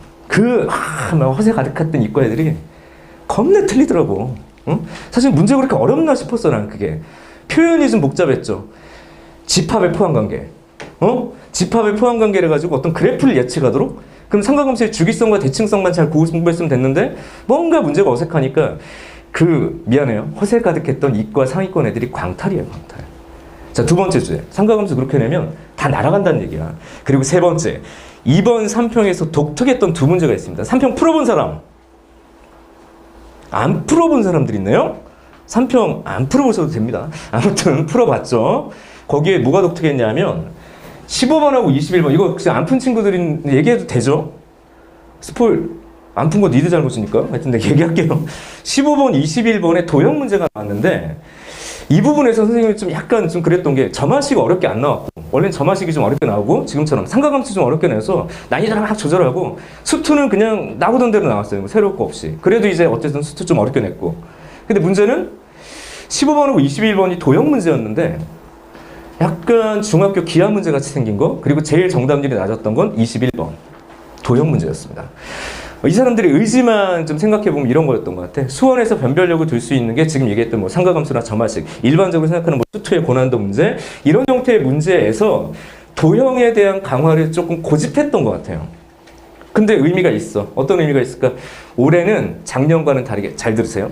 막 허세 가득했던 이과 애들이 겁내 틀리더라고. 응? 사실 문제가 그렇게 어렵나 싶었어, 나는 그게. 표현이 좀 복잡했죠. 집합의 포함관계. 집합의 포함관계를 가지고 어떤 그래프를 예측하도록? 그럼 삼각함수의 주기성과 대칭성만 잘 공부했으면 됐는데 뭔가 문제가 어색하니까 미안해요. 허세 가득했던 이과 상위권 애들이 광탈이에요, 광탈. 자, 두 번째 주제. 삼각함수 그렇게 내면 다 날아간다는 얘기야. 그리고 세 번째. 2번 3평에서 독특했던 두 문제가 있습니다. 3평 풀어본 사람. 안 풀어본 사람들 있네요? 3평 안 풀어보셔도 됩니다. 아무튼 풀어봤죠. 거기에 뭐가 독특했냐면 15번하고 21번. 이거 혹시 안 푼 친구들이 얘기해도 되죠? 스포일 안 푼 거 니들 잘못이니까. 하여튼 내가 얘기할게요. 15번, 21번에 도형 문제가 나왔는데 이 부분에서 선생님이 좀 약간 좀 그랬던 게 점화식이 어렵게 안 나왔고 원래는 점화식이 좀 어렵게 나오고 지금처럼 삼각함수 좀 어렵게 내서 난이도를 막 조절하고 수투는 그냥 나오던 대로 나왔어요. 뭐 새로울 거 없이. 그래도 이제 어쨌든 수투 좀 어렵게 냈고. 근데 문제는 15번하고 21번이 도형 문제였는데 약간 중학교 기하 문제 같이 생긴 거 그리고 제일 정답률이 낮았던 건 21번 도형 문제였습니다. 이 사람들의 의지만 좀 생각해보면 이런 거였던 것 같아. 수원에서 변별력을 둘 수 있는 게 지금 얘기했던 뭐 삼각함수나 점화식, 일반적으로 생각하는 뭐 수투의 고난도 문제, 이런 형태의 문제에서 도형에 대한 강화를 조금 고집했던 것 같아요. 근데 의미가 있어. 어떤 의미가 있을까? 올해는 작년과는 다르게, 잘 들으세요.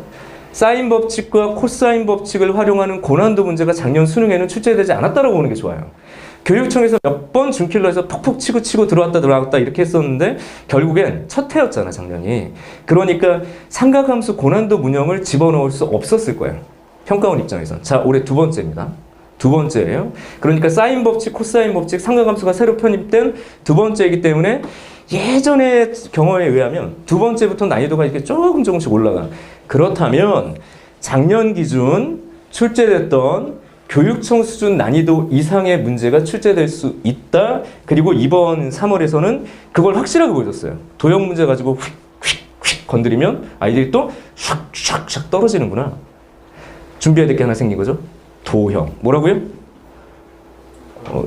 사인 법칙과 코사인 법칙을 활용하는 고난도 문제가 작년 수능에는 출제되지 않았다고 보는 게 좋아요. 교육청에서 몇 번 준킬러에서 퍽퍽 치고 들어왔다 이렇게 했었는데 결국엔 첫 해였잖아, 작년이. 그러니까 삼각함수 고난도 문형을 집어넣을 수 없었을 거예요. 평가원 입장에서. 자, 올해 두 번째입니다. 두 번째예요. 그러니까 사인 법칙, 코사인 법칙, 삼각함수가 새로 편입된 두 번째이기 때문에 예전의 경험에 의하면 두 번째부터 난이도가 이렇게 조금씩 올라가. 그렇다면 작년 기준 출제됐던 교육청 수준 난이도 이상의 문제가 출제될 수 있다. 그리고 이번 3월에서는 그걸 확실하게 보여줬어요. 도형 문제 가지고 휙휙휙 건드리면 아이들이 또 샥샥샥 떨어지는구나. 준비해야 될 게 하나 생긴 거죠. 도형. 뭐라고요?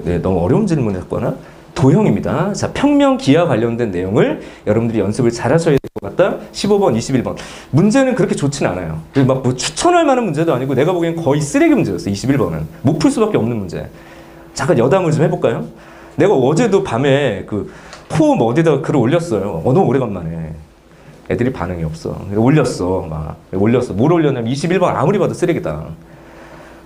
네, 너무 어려운 질문을 했거나. 도형입니다. 자, 평면 기하 관련된 내용을 여러분들이 연습을 잘 하셔야 될 것 같다. 15번, 21번. 문제는 그렇게 좋진 않아요. 막 뭐 추천할 만한 문제도 아니고 내가 보기엔 거의 쓰레기 문제였어요. 21번은. 못 풀 수밖에 없는 문제. 잠깐 여담을 좀 해볼까요? 내가 어제도 밤에 폼 어디다가 글을 올렸어요. 너무 오래간만에. 애들이 반응이 없어. 올렸어. 뭘 올렸냐면 21번 아무리 봐도 쓰레기다.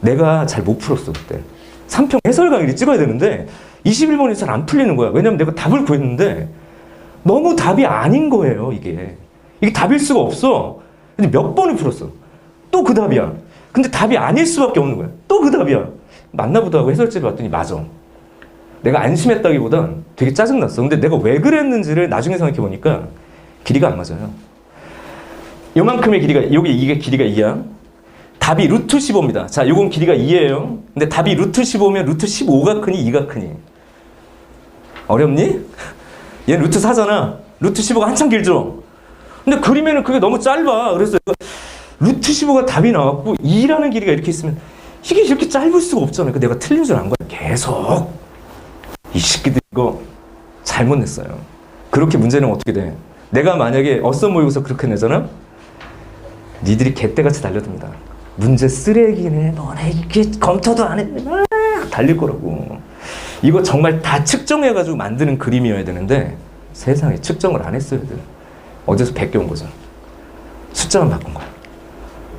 내가 잘 못 풀었어, 그때. 3평 해설 강의를 찍어야 되는데 21번이 잘 안 풀리는 거야. 왜냐면 내가 답을 구했는데 너무 답이 아닌 거예요, 이게. 이게 답일 수가 없어. 근데 몇 번을 풀었어. 또 그 답이야. 근데 답이 아닐 수밖에 없는 거야. 또 그 답이야. 맞나 보다 하고 해설지를 봤더니 맞아. 내가 안심했다기보단 되게 짜증났어. 근데 내가 왜 그랬는지를 나중에 생각해보니까 길이가 안 맞아요. 요만큼의 길이가, 이게 길이가 2야. 답이 루트 15입니다. 자, 요건 길이가 2예요. 근데 답이 루트 15면 루트 15가 크니 2가 크니? 어렵니? 얘는 루트 4잖아. 루트 15가 한참 길죠? 근데 그림에는 그게 너무 짧아. 그래서 루트 15가 답이 나왔고 2라는 길이가 이렇게 있으면 이게 이렇게 짧을 수가 없잖아요. 그러니까 내가 틀린 줄 안 거야. 계속. 이 새끼들 이거 잘못 냈어요. 그렇게 문제는 어떻게 돼? 내가 만약에 어썸 모의고사 그렇게 내잖아? 니들이 개떼같이 달려듭니다. 문제 쓰레기네. 너네 이게 검토도 안 했네. 달릴 거라고. 이거 정말 다 측정해가지고 만드는 그림이어야 되는데 세상에 측정을 안 했어요. 애들. 어디서 베껴온 거죠. 숫자만 바꾼 거야.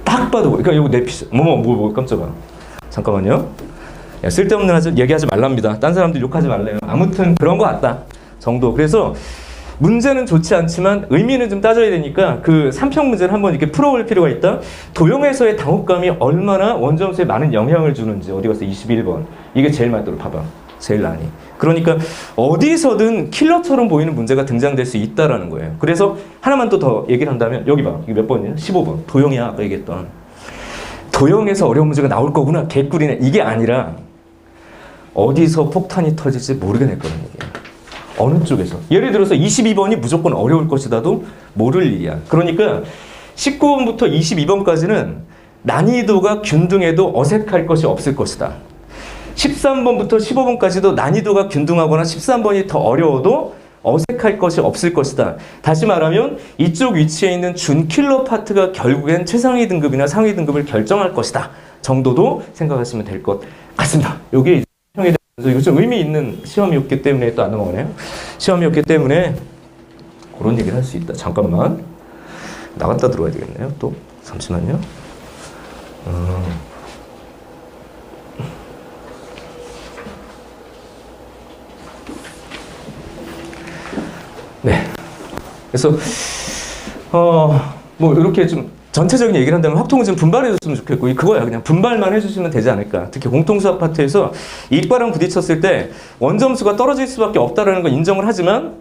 딱 봐도 그러니까 이거 내 피스. 뭐 깜짝아. 잠깐만요. 야, 쓸데없는 얘기하지 말랍니다. 딴 사람들 욕하지 말래요. 아무튼 그런 거 같다 정도. 그래서 문제는 좋지 않지만 의미는 좀 따져야 되니까 그 3평 문제를 한번 이렇게 풀어볼 필요가 있다. 도형에서의 당혹감이 얼마나 원점수에 많은 영향을 주는지. 어디 갔어? 21번. 이게 제일 많도록 봐봐. 제일 많이. 그러니까 어디서든 킬러처럼 보이는 문제가 등장될 수 있다라는 거예요. 그래서 하나만 또 더 얘기를 한다면 여기 봐. 이게 몇 번이냐? 15번. 도형이야. 아까 얘기했던. 도형에서 어려운 문제가 나올 거구나. 개꿀이네. 이게 아니라 어디서 폭탄이 터질지 모르게 낼 거라는 얘기예요. 어느 쪽에서. 예를 들어서 22번이 무조건 어려울 것이다도 모를 일이야. 그러니까 19번부터 22번까지는 난이도가 균등해도 어색할 것이 없을 것이다. 13번부터 15번까지도 난이도가 균등하거나 13번이 더 어려워도 어색할 것이 없을 것이다. 다시 말하면 이쪽 위치에 있는 준킬러 파트가 결국엔 최상위 등급이나 상위 등급을 결정할 것이다 정도도 생각하시면 될 것 같습니다. 이게 형에 대해서 이거 좀 의미 있는 시험이었기 때문에 또 안 넘어가네요. 시험이었기 때문에 그런 얘기를 할 수 있다. 잠깐만 나갔다 들어와야 되겠네요. 또 잠시만요. 네. 그래서 뭐 이렇게 좀 전체적인 얘기를 한다면 확통은 좀 분발해줬으면 좋겠고 그거야. 그냥 분발만 해주시면 되지 않을까. 특히 공통수학 파트에서 이과랑 부딪혔을 때 원점수가 떨어질 수밖에 없다라는 걸 인정을 하지만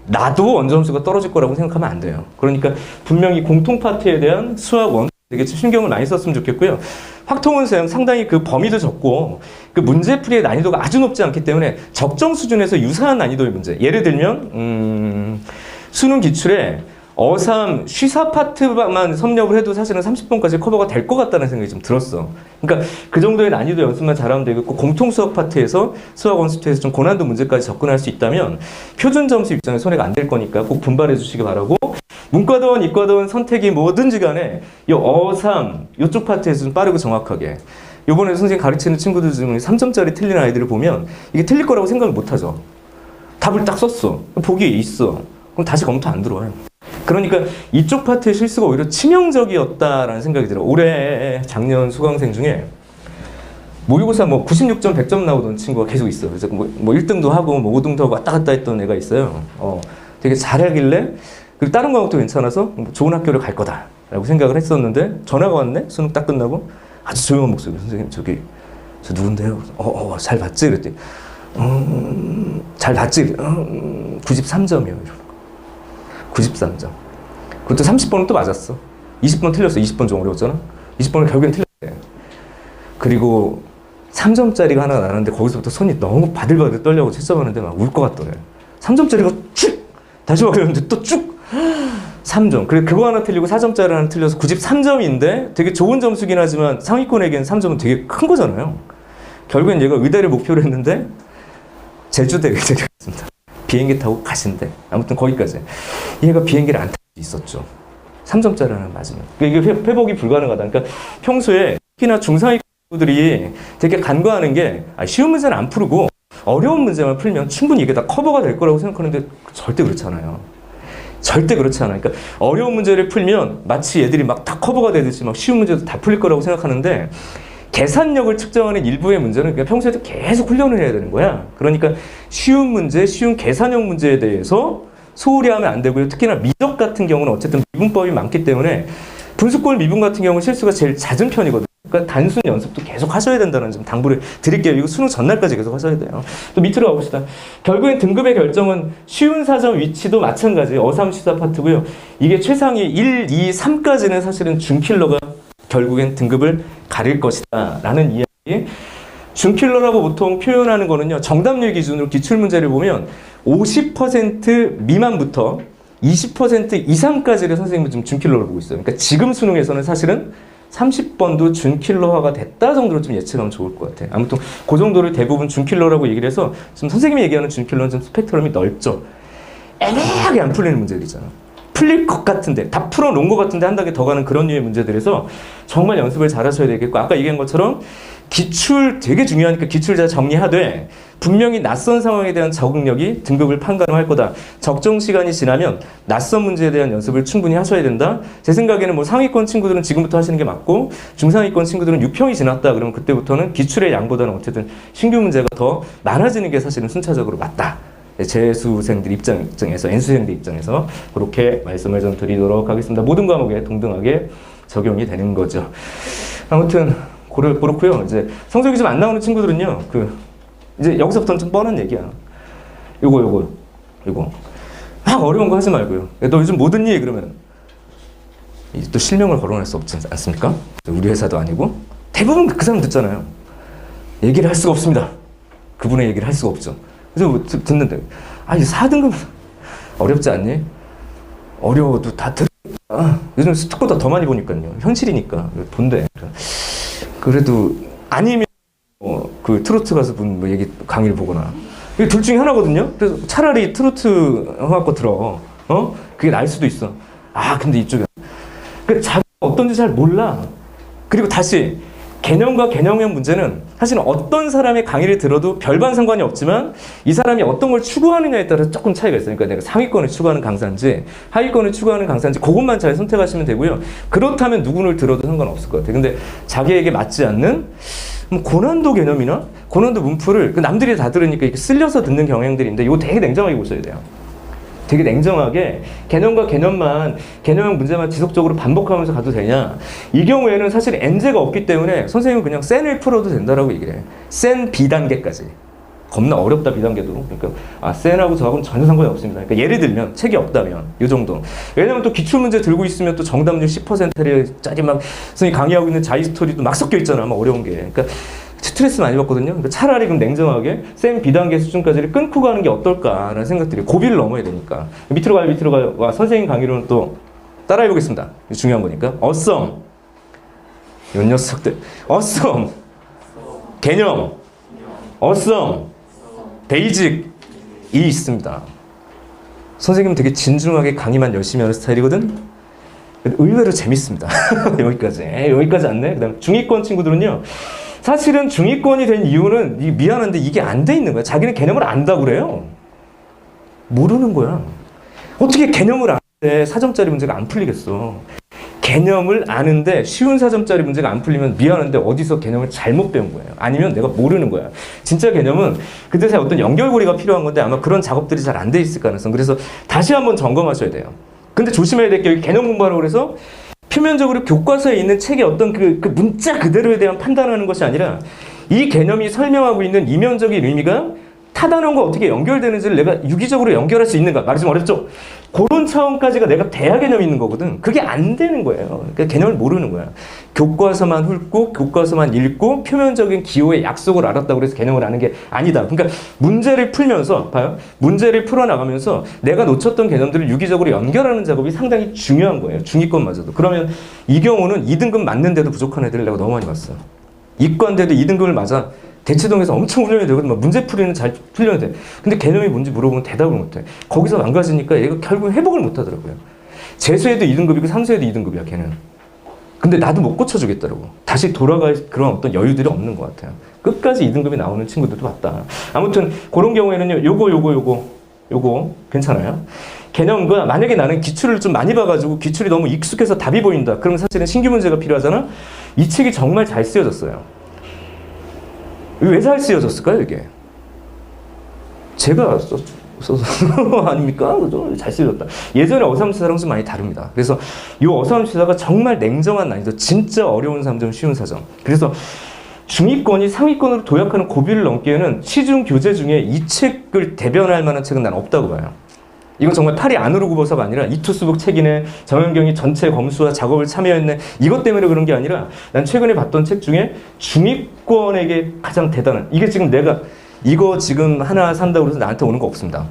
나도 원점수가 떨어질 거라고 생각하면 안 돼요. 그러니까 분명히 공통 파트에 대한 수학 원 되게 신경을 많이 썼으면 좋겠고요. 확통은 상당히 그 범위도 적고 그 문제풀이의 난이도가 아주 높지 않기 때문에 적정 수준에서 유사한 난이도의 문제. 예를 들면 수능 기출에 어삼, 쉬사 파트만 섭렵을 해도 사실은 30번까지 커버가 될 것 같다는 생각이 좀 들었어. 그러니까 그 정도의 난이도 연습만 잘하면 되겠고 공통 수학 파트에서 수학 원수트에서 좀 고난도 문제까지 접근할 수 있다면 표준 점수 입장에서 손해가 안 될 거니까 꼭 분발해 주시기 바라고. 문과든 이과든 선택이 뭐든지 간에 이 어삼 이쪽 파트에서 좀 빠르고 정확하게. 요번에 선생님 가르치는 친구들 중에 3점짜리 틀린 아이들을 보면 이게 틀릴 거라고 생각을 못 하죠. 답을 딱 썼어. 보기에 있어. 그럼 다시 검토 안 들어와요. 그러니까 이쪽 파트의 실수가 오히려 치명적이었다라는 생각이 들어요. 올해 작년 수강생 중에 모의고사 뭐 96점 100점 나오던 친구가 계속 있어. 그래서 뭐 1등도 하고 뭐 5등도 하고 왔다 갔다 했던 애가 있어요. 되게 잘하길래 그리고 다른 과목도 괜찮아서 좋은 학교를 갈 거다라고 생각을 했었는데 전화가 왔네. 수능 딱 끝나고 아주 조용한 목소리. 선생님 저기 저 누군데요? 잘 봤지? 그랬더니 잘 봤지? 93점이요. 93점. 그것도 30번은 또 맞았어. 20번 틀렸어. 20번 좀 어려웠잖아. 20번을 결국엔 틀렸대. 그리고 3점짜리가 하나 나는데 거기서부터 손이 너무 바들바들 떨려고 채점하는데 막 울 것 같더래. 3점짜리가 쭉! 다시 어려웠는데 또 쭉! 3점. 그래 그거 하나 틀리고 4점짜리 하나 틀려서 93점인데 되게 좋은 점수긴 하지만 상위권에겐 3점은 되게 큰 거잖아요. 결국엔 얘가 의대를 목표로 했는데 제주대에 갔습니다. 비행기 타고 가신대. 아무튼 거기까지. 얘가 비행기를 안 탈 수 있었죠. 3점짜리 하나 맞으면. 이게 회복이 불가능하다. 그러니까 평소에 특히나 중상위 친구들이 되게 간과하는 게 쉬운 문제는 안 풀고 어려운 문제만 풀면 충분히 이게 다 커버가 될 거라고 생각하는데 절대 그렇지 않아요. 절대 그렇지 않아요. 그러니까 어려운 문제를 풀면 마치 얘들이 막 다 커버가 되듯이 막 쉬운 문제도 다 풀릴 거라고 생각하는데 계산력을 측정하는 일부의 문제는 그냥 평소에도 계속 훈련을 해야 되는 거야. 그러니까 쉬운 문제, 쉬운 계산형 문제에 대해서 소홀히 하면 안 되고요. 특히나 미적 같은 경우는 어쨌든 미분법이 많기 때문에 분수꼴 미분 같은 경우는 실수가 제일 잦은 편이거든요. 그러니까 단순 연습도 계속 하셔야 된다는 점 당부를 드릴게요. 이거 수능 전날까지 계속 하셔야 돼요. 또 밑으로 가봅시다. 결국엔 등급의 결정은 쉬운 사점 위치도 마찬가지 어삼 시사 파트고요. 이게 최상위 1, 2, 3까지는 사실은 준킬러가 결국엔 등급을 가릴 것이다 라는 이야기. 준킬러라고 보통 표현하는 거는요, 정답률 기준으로 기출문제를 보면 50% 미만부터 20% 이상까지를 선생님은 좀 준킬러로 보고 있어요. 그러니까 지금 수능에서는 사실은 30번도 준킬러화가 됐다 정도로 좀 예측하면 좋을 것 같아요. 아무튼 그 정도를 대부분 준킬러라고 얘기를 해서 지금 선생님이 얘기하는 준킬러는 좀 스펙트럼이 넓죠. 애매하게 안 풀리는 문제들이잖아. 풀릴 것 같은데, 다 풀어놓은 것 같은데 한 단계 더 가는 그런 류의 문제들에서 정말 연습을 잘 하셔야 되겠고, 아까 얘기한 것처럼 기출 되게 중요하니까 기출 잘 정리하되, 분명히 낯선 상황에 대한 적응력이 등급을 판가름할 거다. 적정 시간이 지나면 낯선 문제에 대한 연습을 충분히 하셔야 된다. 제 생각에는 뭐 상위권 친구들은 지금부터 하시는 게 맞고, 중상위권 친구들은 6평이 지났다 그러면 그때부터는 기출의 양보다는 어쨌든 신규 문제가 더 많아지는 게 사실은 순차적으로 맞다. 재수생들 입장에서, N수생들 입장에서 그렇게 말씀을 좀 드리도록 하겠습니다. 모든 과목에 동등하게 적용이 되는 거죠. 아무튼 그렇고요. 이제 성적이 좀 안 나오는 친구들은요, 이제 여기서부터는 좀 뻔한 얘기야. 요거 막 어려운 거 하지 말고요. 너 요즘 뭐 듣니? 그러면 또 실명을 거론할 수 없지 않습니까? 우리 회사도 아니고 대부분 그 사람 듣잖아요. 얘기를 할 수가 없습니다. 그분의 얘기를 할 수가 없죠. 그래서 뭐 듣는데, 아니 4등급 어렵지 않니? 어려워도 다 요즘 특보다 더 많이 보니까요. 현실이니까 본대. 그래도 아니면 그 트로트 가수분 뭐 얘기 강의를 보거나, 이게 둘 중에 하나거든요. 그래서 차라리 트로트 음악 들어. 그게 나을 수도 있어. 근데 이쪽에 그 자기가 어떤지 잘 몰라. 그리고 다시 개념과 개념형 문제는 사실은 어떤 사람의 강의를 들어도 별반 상관이 없지만 이 사람이 어떤 걸 추구하느냐에 따라 조금 차이가 있어요. 그러니까 내가 상위권을 추구하는 강사인지 하위권을 추구하는 강사인지 그것만 잘 선택하시면 되고요. 그렇다면 누구를 들어도 상관없을 것 같아요. 근데 자기에게 맞지 않는 고난도 개념이나 고난도 문풀을 남들이 다 들으니까 이렇게 쓸려서 듣는 경향들인데 이거 되게 냉정하게 보셔야 돼요. 되게 냉정하게 개념과 개념형 문제만 지속적으로 반복하면서 가도 되냐? 이 경우에는 사실 N제가 없기 때문에 선생님은 그냥 센을 풀어도 된다라고 얘기를 해요. 센 B단계까지. 겁나 어렵다, B단계도. 그러니까 센하고 저하고는 전혀 상관이 없습니다. 그러니까 예를 들면 책이 없다면 이 정도. 왜냐면 또 기출문제 들고 있으면 또 정답률 10%를 짜리 막 선생님이 강의하고 있는 자기스토리도 막 섞여 있잖아. 막 어려운 게. 그러니까 스트레스 많이 받거든요. 그러니까 차라리 그럼 냉정하게 센 B단계 수준까지를 끊고 가는 게 어떨까라는 생각들이, 고비를 넘어야 되니까. 밑으로 가요. 와, 선생님 강의로는 또 따라해보겠습니다. 중요한 거니까. 어썸. 이 녀석들. 어썸. 개념. 어썸. 베이직이 있습니다. 선생님은 되게 진중하게 강의만 열심히 하는 스타일이거든. 의외로 재밌습니다. 여기까지 안네. 그다음 중위권 친구들은요, 사실은 중위권이 된 이유는 미안한데 이게 안 돼 있는 거야. 자기는 개념을 안다고 그래요. 모르는 거야. 어떻게 개념을 아는데 4점짜리 문제가 안 풀리겠어. 개념을 아는데 쉬운 4점짜리 문제가 안 풀리면 미안한데 어디서 개념을 잘못 배운 거예요. 아니면 내가 모르는 거야. 진짜 개념은 그 대사에 어떤 연결고리가 필요한 건데 아마 그런 작업들이 잘 안 돼 있을 가능성. 그래서 다시 한번 점검하셔야 돼요. 근데 조심해야 될 게 개념 공부하라고 그래서 표면적으로 교과서에 있는 책의 어떤 그 문자 그대로에 대한 판단하는 것이 아니라 이 개념이 설명하고 있는 이면적인 의미가 타단원과 어떻게 연결되는지를 내가 유기적으로 연결할 수 있는가. 말이 좀 어렵죠? 그런 차원까지가 내가 돼야 개념이 있는 거거든. 그게 안 되는 거예요. 그러니까 개념을 모르는 거야. 교과서만 훑고 교과서만 읽고 표면적인 기호의 약속을 알았다고 해서 개념을 아는 게 아니다. 그러니까 문제를 풀면서 봐요. 문제를 풀어나가면서 내가 놓쳤던 개념들을 유기적으로 연결하는 작업이 상당히 중요한 거예요. 중위권마저도. 그러면 이 경우는 2등급 맞는데도 부족한 애들을 내가 너무 많이 봤어요. 이과인데도 2등급을 맞아. 대치동에서 엄청 훈련이 되거든. 막 문제풀이는 잘 훈련이 돼. 근데 개념이 뭔지 물어보면 대답을 못해. 거기서 망가지니까 얘가 결국 회복을 못 하더라고요. 재수에도 2등급이고 상수에도 2등급이야, 걔는. 근데 나도 못 고쳐주겠더라고. 다시 돌아갈 그런 어떤 여유들이 없는 것 같아요. 끝까지 2등급이 나오는 친구들도 봤다. 아무튼 그런 경우에는요, 요거 괜찮아요. 개념과 만약에 나는 기출을 좀 많이 봐가지고 기출이 너무 익숙해서 답이 보인다. 그럼 사실은 신규 문제가 필요하잖아. 이 책이 정말 잘 쓰여졌어요. 왜 잘 쓰여졌을까요, 이게? 제가 써서 아닙니까? 잘 쓰여졌다. 예전에 어삼시사랑 좀 많이 다릅니다. 그래서 이 어삼시사가 정말 냉정한 난이도, 진짜 어려운 3점, 쉬운 4점. 그래서 중위권이 상위권으로 도약하는 고비를 넘기에는 시중 교재 중에 이 책을 대변할 만한 책은 난 없다고 봐요. 이건 정말 팔이 안으로 굽어서가 아니라 이투스북 책이네, 정현경이 전체 검수와 작업을 참여했네, 이것 때문에 그런 게 아니라 난 최근에 봤던 책 중에 중위권에게 가장 대단한, 이게 지금 내가 이거 지금 하나 산다고 해서 나한테 오는 거 없습니다.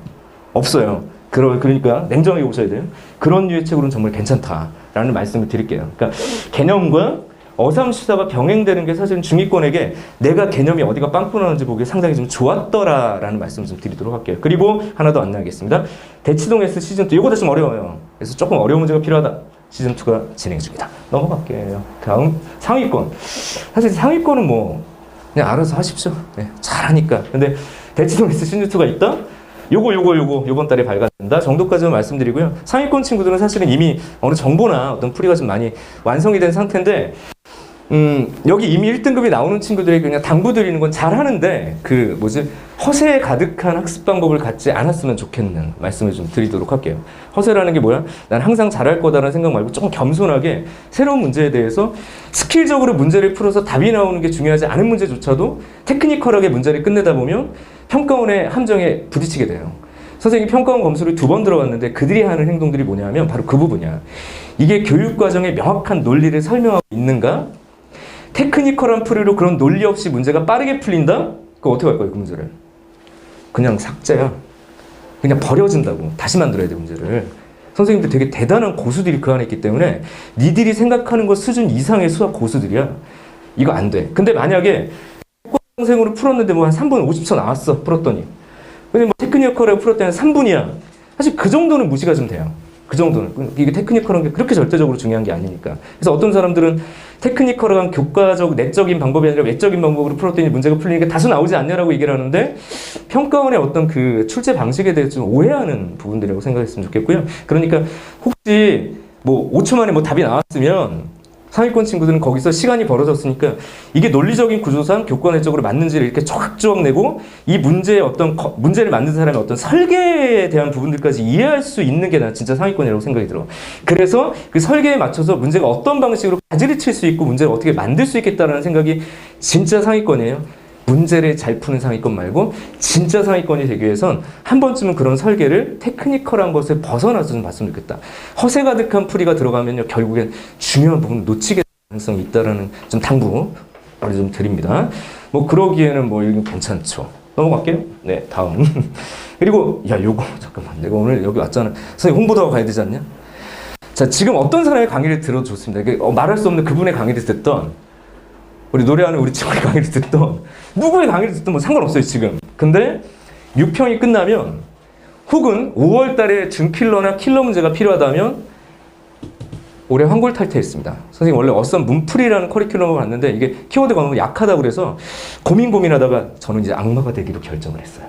없어요. 그러니까 냉정하게 보셔야 돼요. 그런 류의 책으로는 정말 괜찮다라는 말씀을 드릴게요. 그러니까 개념과 어삼시사가 병행되는 게 사실은 중위권에게 내가 개념이 어디가 빵꾸나는지 보기에 상당히 좀 좋았더라라는 말씀을 좀 드리도록 할게요. 그리고 하나 더 안내하겠습니다. 대치동 S 시즌2, 이거도 좀 어려워요. 그래서 조금 어려운 문제가 필요하다. 시즌2가 진행 중이다. 넘어갈게요. 다음 상위권. 사실 상위권은 뭐 그냥 알아서 하십시오. 네, 잘하니까. 근데 대치동 S 시즌2가 있다? 요거 요번 달에 발간된다 정도까지만 말씀드리고요. 상위권 친구들은 사실은 이미 어느 정보나 어떤 풀이가 좀 많이 완성이 된 상태인데, 여기 이미 1등급이 나오는 친구들에게 그냥 당부드리는 건 잘하는데 허세에 가득한 학습 방법을 갖지 않았으면 좋겠는 말씀을 좀 드리도록 할게요. 허세라는 게 뭐야? 난 항상 잘할 거다라는 생각 말고 조금 겸손하게 새로운 문제에 대해서 스킬적으로 문제를 풀어서 답이 나오는 게 중요하지 않은 문제조차도 테크니컬하게 문제를 끝내다 보면 평가원의 함정에 부딪히게 돼요. 선생님이 평가원 검수를 2번 들어갔는데 그들이 하는 행동들이 뭐냐면 바로 그 부분이야. 이게 교육과정의 명확한 논리를 설명하고 있는가? 테크니컬한 풀이로 그런 논리 없이 문제가 빠르게 풀린다? 그거 어떻게 할 거예요, 그 문제를? 그냥 삭제야. 그냥 버려진다고. 다시 만들어야 돼, 문제를. 선생님들 되게 대단한 고수들이 그 안에 있기 때문에 니들이 생각하는 것 수준 이상의 수학 고수들이야. 이거 안 돼. 근데 만약에 생으로 풀었는데 뭐 한 3분 50초 나왔어, 풀었더니. 근데 뭐 테크니컬하게 풀었더니 3분이야. 사실 그 정도는 무시가 좀 돼요. 그 정도는. 이게 테크니컬한 게 그렇게 절대적으로 중요한 게 아니니까. 그래서 어떤 사람들은 테크니컬한 교과적, 내적인 방법이 아니라 외적인 방법으로 풀었더니 문제가 풀리니까 다수 나오지 않냐라고 얘기를 하는데, 평가원의 어떤 그 출제 방식에 대해서 좀 오해하는 부분들이라고 생각했으면 좋겠고요. 그러니까 혹시 뭐 5초 만에 뭐 답이 나왔으면 상위권 친구들은 거기서 시간이 벌어졌으니까 이게 논리적인 구조상 교과내적으로 맞는지를 이렇게 조각조각 내고 이 문제의 어떤 문제를 만든 사람의 어떤 설계에 대한 부분들까지 이해할 수 있는 게 난 진짜 상위권이라고 생각이 들어. 그래서 그 설계에 맞춰서 문제가 어떤 방식으로 가지를 칠 수 있고 문제를 어떻게 만들 수 있겠다라는 생각이 진짜 상위권이에요. 문제를 잘 푸는 상위권 말고 진짜 상위권이 되기 위해선 한 번쯤은 그런 설계를 테크니컬한 것에 벗어나서 좀 봤으면 좋겠다. 허세 가득한 풀이가 들어가면요, 결국엔 중요한 부분을 놓치게 될 가능성이 있다라는 좀 당부를 좀 드립니다. 뭐 그러기에는 뭐 이거 괜찮죠. 넘어갈게요. 네, 다음. 그리고 요거 잠깐만, 내가 오늘 여기 왔잖아. 선생님 홍보도 하고 가야 되지 않냐? 자, 지금 어떤 사람의 강의를 들어줬습니다. 말할 수 없는 그분의 강의를 듣던, 우리 노래하는 우리 친구의 강의를 듣던, 누구의 강의를 듣든 뭐 상관없어요, 지금. 근데 6평이 끝나면, 혹은 5월 달에 준킬러나 킬러 문제가 필요하다면, 올해 환골 탈퇴했습니다. 선생님 원래 어썸 문풀이라는 커리큘럼을 봤는데, 이게 키워드가 너무 약하다고 그래서 고민하다가 저는 이제 악마가 되기로 결정을 했어요.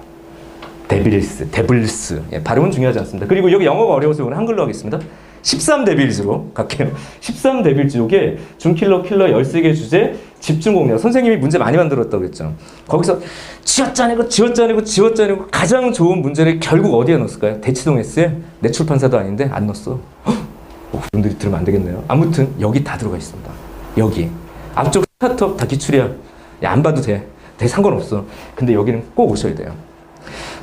데빌스. 예, 발음은 중요하지 않습니다. 그리고 여기 영어가 어려워서 오늘 한글로 하겠습니다. 13데빌즈로 갈게요. 13데빌즈 요게 준킬러 킬러 13개 주제 집중 공략. 선생님이 문제 많이 만들었다고 그랬죠. 거기서 지어짜내고 가장 좋은 문제를 결국 어디에 넣었을까요? 대치동 S에? 내 출판사도 아닌데 안 넣었어. 분들이 들으면 안 되겠네요. 아무튼 여기 다 들어가 있습니다. 여기 앞쪽 스타트업 다 기출이야. 야, 안 봐도 돼. 상관없어. 근데 여기는 꼭 오셔야 돼요.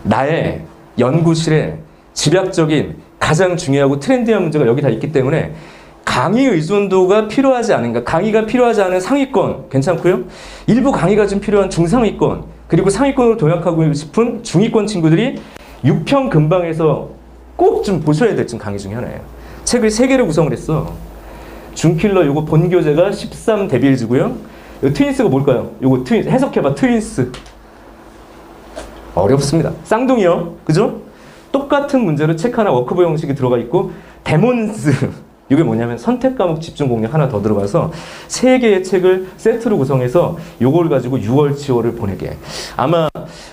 나의 연구실에 집약적인 가장 중요하고 트렌디한 문제가 여기 다 있기 때문에 강의 의존도가 필요하지 않은가, 강의가 필요하지 않은 상위권 괜찮고요. 일부 강의가 좀 필요한 중상위권, 그리고 상위권으로 도약하고 싶은 중위권 친구들이 6평 근방에서 꼭 좀 보셔야 될 좀 강의 중에 하나예요. 책을 3개를 구성을 했어. 준킬러 요거 본교재가 13데빌즈고요. 요 트윈스가 뭘까요? 요거 해석해봐. 트윈스. 어렵습니다. 쌍둥이요. 그죠? 똑같은 문제로 책 하나 워크북 형식이 들어가 있고, 데몬즈. 이게 뭐냐면 선택 과목 집중 공략 하나 더 들어가서 3개의 책을 세트로 구성해서 요걸 가지고 6월, 10월을 보내게. 아마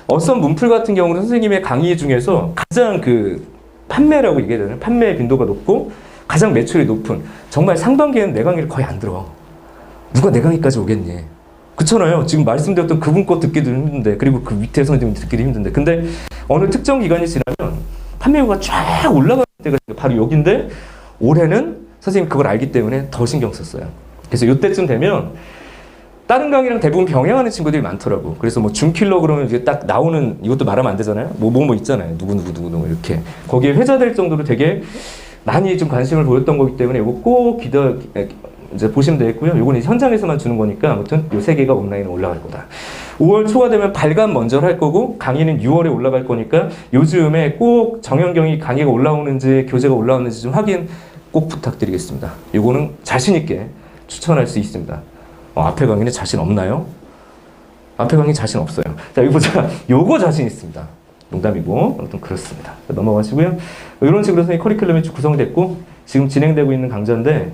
어썸 문풀 같은 경우는 선생님의 강의 중에서 가장 그 판매라고 얘기해야 되나요? 판매 빈도가 높고 가장 매출이 높은, 정말 상반기에는 내 강의를 거의 안 들어. 누가 내 강의까지 오겠니? 그렇잖아요. 지금 말씀드렸던 그분 거 듣기도 힘든데, 그리고 그 밑에 선생님 듣기도 힘든데, 근데 어느 특정 기간이 지나면 판매율가 쫙 올라가는 때가 바로 여기인데, 올해는 선생님 그걸 알기 때문에 더 신경 썼어요. 그래서 이때쯤 되면 다른 강의랑 대부분 병행하는 친구들이 많더라고. 그래서 뭐 줌킬러 그러면 이제 딱 나오는, 이것도 말하면 안 되잖아요. 뭐 있잖아요. 누구 이렇게. 거기에 회자될 정도로 되게 많이 좀 관심을 보였던 거기 때문에 이거 꼭 이제 보시면 되겠고요. 요거는 현장에서만 주는 거니까 아무튼 요 세 개가 온라인에 올라갈 거다. 5월 초가 되면 발간 먼저 할 거고 강의는 6월에 올라갈 거니까 요즘에 꼭 정현경이 강의가 올라오는지 교재가 올라오는지 좀 확인 꼭 부탁드리겠습니다. 요거는 자신 있게 추천할 수 있습니다. 앞에 강의는 자신 없나요? 앞에 강의 자신 없어요. 자, 여기 보자. 요거 자신 있습니다. 농담이고 아무튼 그렇습니다. 넘어가시고요. 이런 식으로 선생님 커리큘럼이 쭉 구성됐고 지금 진행되고 있는 강좌인데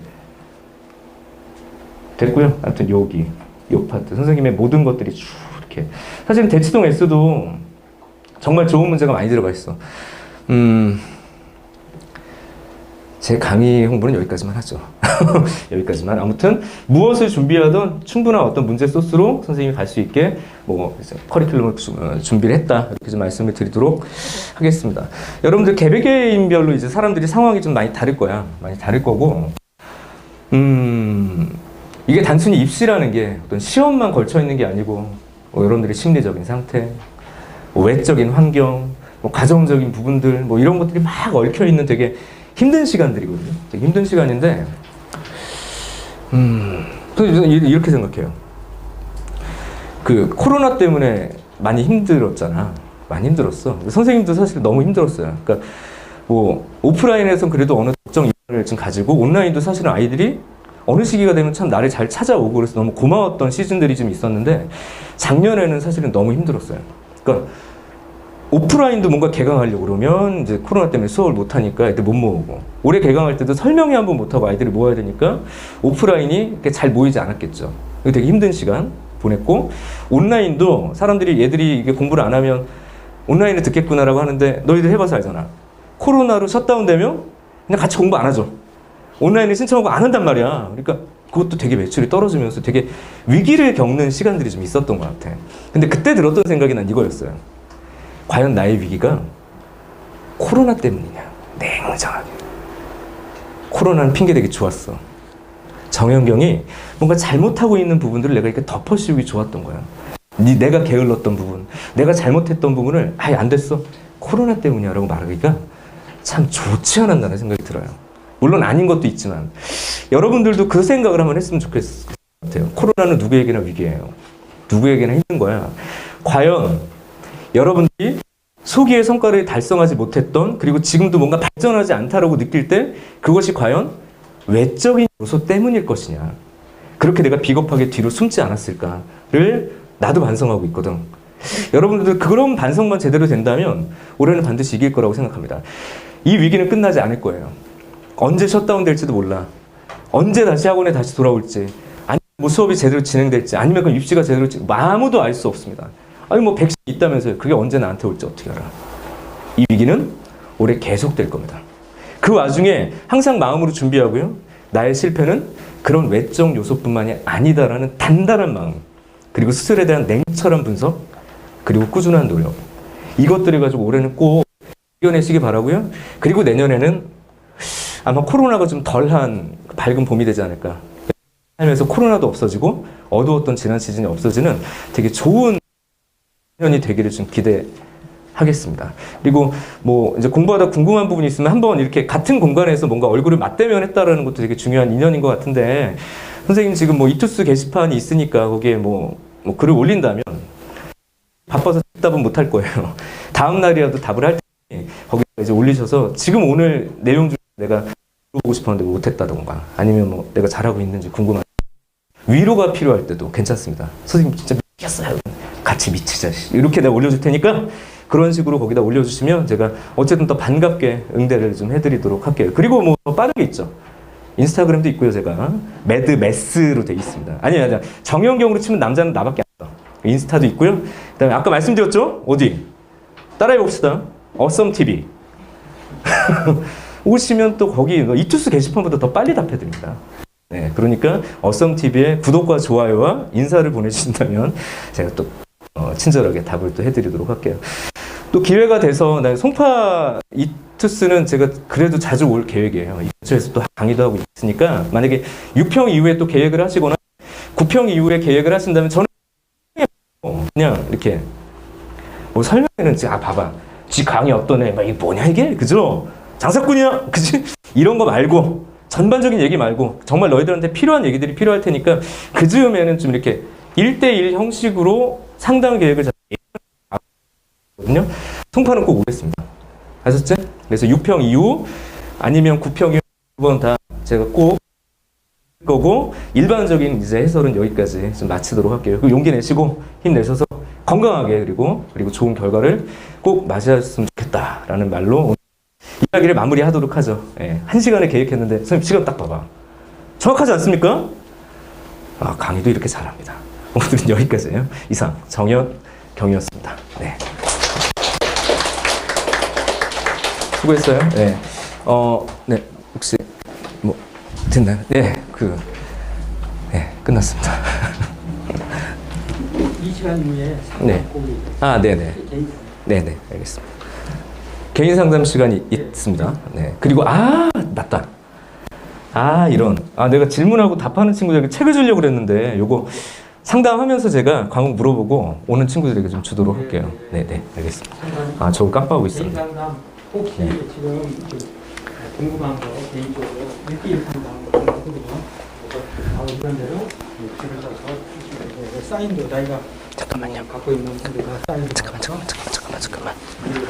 됐고요. 아무튼 여기 요 파트 선생님의 모든 것들이 쭉 이렇게 사실은 대치동 S도 정말 좋은 문제가 많이 들어가 있어. 제 강의 홍보는 여기까지만 하죠. 여기까지만. 아무튼 무엇을 준비하든 충분한 어떤 문제 소스로 선생님이 갈 수 있게 뭐 커리큘럼을 준비를 했다 이렇게 좀 말씀을 드리도록 하겠습니다. 여러분들 개개인별로 이제 사람들이 상황이 좀 많이 다를 거야. 많이 다를 거고 이게 단순히 입시라는 게 어떤 시험만 걸쳐 있는 게 아니고 뭐 여러분들의 심리적인 상태, 뭐 외적인 환경, 뭐 가정적인 부분들 뭐 이런 것들이 막 얽혀 있는 되게 힘든 시간들이거든요. 되게 힘든 시간인데 저는 이렇게 생각해요. 그 코로나 때문에 많이 힘들었잖아. 많이 힘들었어. 선생님도 사실 너무 힘들었어요. 그러니까 뭐 오프라인에선 그래도 어느 특정 이유를 좀 가지고 온라인도 사실은 아이들이 어느 시기가 되면 참 나를 잘 찾아오고 그래서 너무 고마웠던 시즌들이 좀 있었는데 작년에는 사실은 너무 힘들었어요. 그러니까 오프라인도 뭔가 개강하려고 그러면 이제 코로나 때문에 수업을 못하니까 애들 못 모으고 올해 개강할 때도 설명회 한번 못하고 아이들을 모아야 되니까 오프라인이 이렇게 잘 모이지 않았겠죠. 되게 힘든 시간 보냈고 온라인도 사람들이 얘들이 이게 공부를 안 하면 온라인을 듣겠구나라고 하는데 너희들 해봐서 알잖아. 코로나로 셧다운되면 그냥 같이 공부 안 하죠. 온라인에 신청하고 안 한단 말이야. 그러니까 그것도 되게 매출이 떨어지면서 되게 위기를 겪는 시간들이 좀 있었던 것 같아. 근데 그때 들었던 생각이 난 이거였어요. 과연 나의 위기가 코로나 때문이냐? 냉정하게. 코로나는 핑계대기 좋았어. 정현경이 뭔가 잘못하고 있는 부분들을 내가 이렇게 덮어씌우기 좋았던 거야. 내가 게을렀던 부분, 내가 잘못했던 부분을 아예 안 됐어. 코로나 때문이야 라고 말하기가 참 좋지 않았나라는 생각이 들어요. 물론 아닌 것도 있지만 여러분들도 그 생각을 한번 했으면 좋겠을 것 같아요. 코로나는 누구에게나 위기예요. 누구에게나 힘든 거야. 과연 여러분들이 소기의 성과를 달성하지 못했던 그리고 지금도 뭔가 발전하지 않다라고 느낄 때 그것이 과연 외적인 요소 때문일 것이냐. 그렇게 내가 비겁하게 뒤로 숨지 않았을까를 나도 반성하고 있거든. 여러분들도 그런 반성만 제대로 된다면 올해는 반드시 이길 거라고 생각합니다. 이 위기는 끝나지 않을 거예요. 언제 셧다운 될지도 몰라. 언제 다시 학원에 다시 돌아올지, 아니면 뭐 수업이 제대로 진행될지, 아니면 그 입시가 제대로 아무도 알 수 없습니다. 아니 뭐 백신 있다면서요. 그게 언제 나한테 올지 어떻게 알아. 이 위기는 올해 계속될 겁니다. 그 와중에 항상 마음으로 준비하고요. 나의 실패는 그런 외적 요소뿐만이 아니다라는 단단한 마음, 그리고 스스로에 대한 냉철한 분석, 그리고 꾸준한 노력, 이것들을 가지고 올해는 꼭 이겨내시기 바라고요. 그리고 내년에는 아마 코로나가 좀 덜한 밝은 봄이 되지 않을까. 살면서 코로나도 없어지고 어두웠던 지난 시즌이 없어지는 되게 좋은 년이 되기를 좀 기대하겠습니다. 그리고 뭐 이제 공부하다 궁금한 부분이 있으면 한번 이렇게 같은 공간에서 뭔가 얼굴을 맞대면 했다라는 것도 되게 중요한 인연인 것 같은데, 선생님 지금 뭐 이투스 게시판이 있으니까 거기에 뭐 글을 올린다면 바빠서 답은 못 할 거예요. 다음 날이라도 답을 할 테니 거기에 이제 올리셔서 지금 오늘 내용 중에 내가 물어보고 싶었는데 못했다던가, 아니면 뭐 내가 잘하고 있는지 궁금한 위로가 필요할 때도 괜찮습니다. 선생님 진짜 미쳤어요. 같이 미치자. 이렇게 내가 올려줄 테니까 그런 식으로 거기다 올려주시면 제가 어쨌든 더 반갑게 응대를 좀 해드리도록 할게요. 그리고 뭐 더 빠른 게 있죠. 인스타그램도 있고요. 제가 매드메스로 돼 있습니다. 아니야. 정현경으로 치면 남자는 나밖에 안 돼. 인스타도 있고요. 그다음에 아까 말씀드렸죠? 어디? 따라해 봅시다. 어썸TV. 오시면 또 거기 이투스 게시판보다 더 빨리 답해드립니다. 네, 그러니까 어썸TV에 구독과 좋아요와 인사를 보내주신다면 제가 또 친절하게 답을 또 해드리도록 할게요. 또 기회가 돼서 송파 이투스는 제가 그래도 자주 올 계획이에요. 이 근처에서 또 강의도 하고 있으니까 만약에 6평 이후에 또 계획을 하시거나 구평 이후에 계획을 하신다면 저는 그냥 이렇게 뭐 설명회는 봐봐. 지 강의 어떠네. 막 이게 뭐냐 이게? 그죠? 장사꾼이야. 그지? 이런 거 말고 전반적인 얘기 말고 정말 너희들한테 필요한 얘기들이 필요할 테니까 그 즈음에는 좀 이렇게 1대1 형식으로 상담 계획을 잡거든요. 통파는 꼭 오겠습니다. 아셨죠? 그래서 6평 이후 아니면 9평 이후 두번 다 제가 꼭 거고 일반적인 이제 해설은 여기까지 좀 마치도록 할게요. 용기 내시고 힘내셔서 건강하게 그리고 좋은 결과를 꼭 맞이하셨으면 좋겠다라는 말로 이야기를 마무리하도록 하죠. 예, 1시간을 계획했는데 선생님 시간 딱 봐봐. 정확하지 않습니까? 강의도 이렇게 잘합니다. 오늘은 여기까지예요. 이상 정현 경이었습니다. 네. 수고했어요. 네. 네. 혹시 뭐 됐나요? 네. 네, 끝났습니다. 이 시간 후에 네. 네네. 네네, 알겠습니다. 개인 상담 시간이 있습니다. 네. 그리고 맞다. 이런. 내가 질문하고 답하는 친구들에게 책을 주려고 그랬는데 요거 상담하면서 제가 과목 물어보고 오는 친구들에게 좀 주도록 할게요. 네네, 알겠습니다. 저거 깜빡하고 개인 있었네. 상담 혹시 지금 궁금한 거 개인적으로 1대1 상담 하거든요. 그래서 이런 대로 글을 써서 사인도 자기가 잠깐만요. 갖고 있는 분들과 사인도 잠깐만. 그리고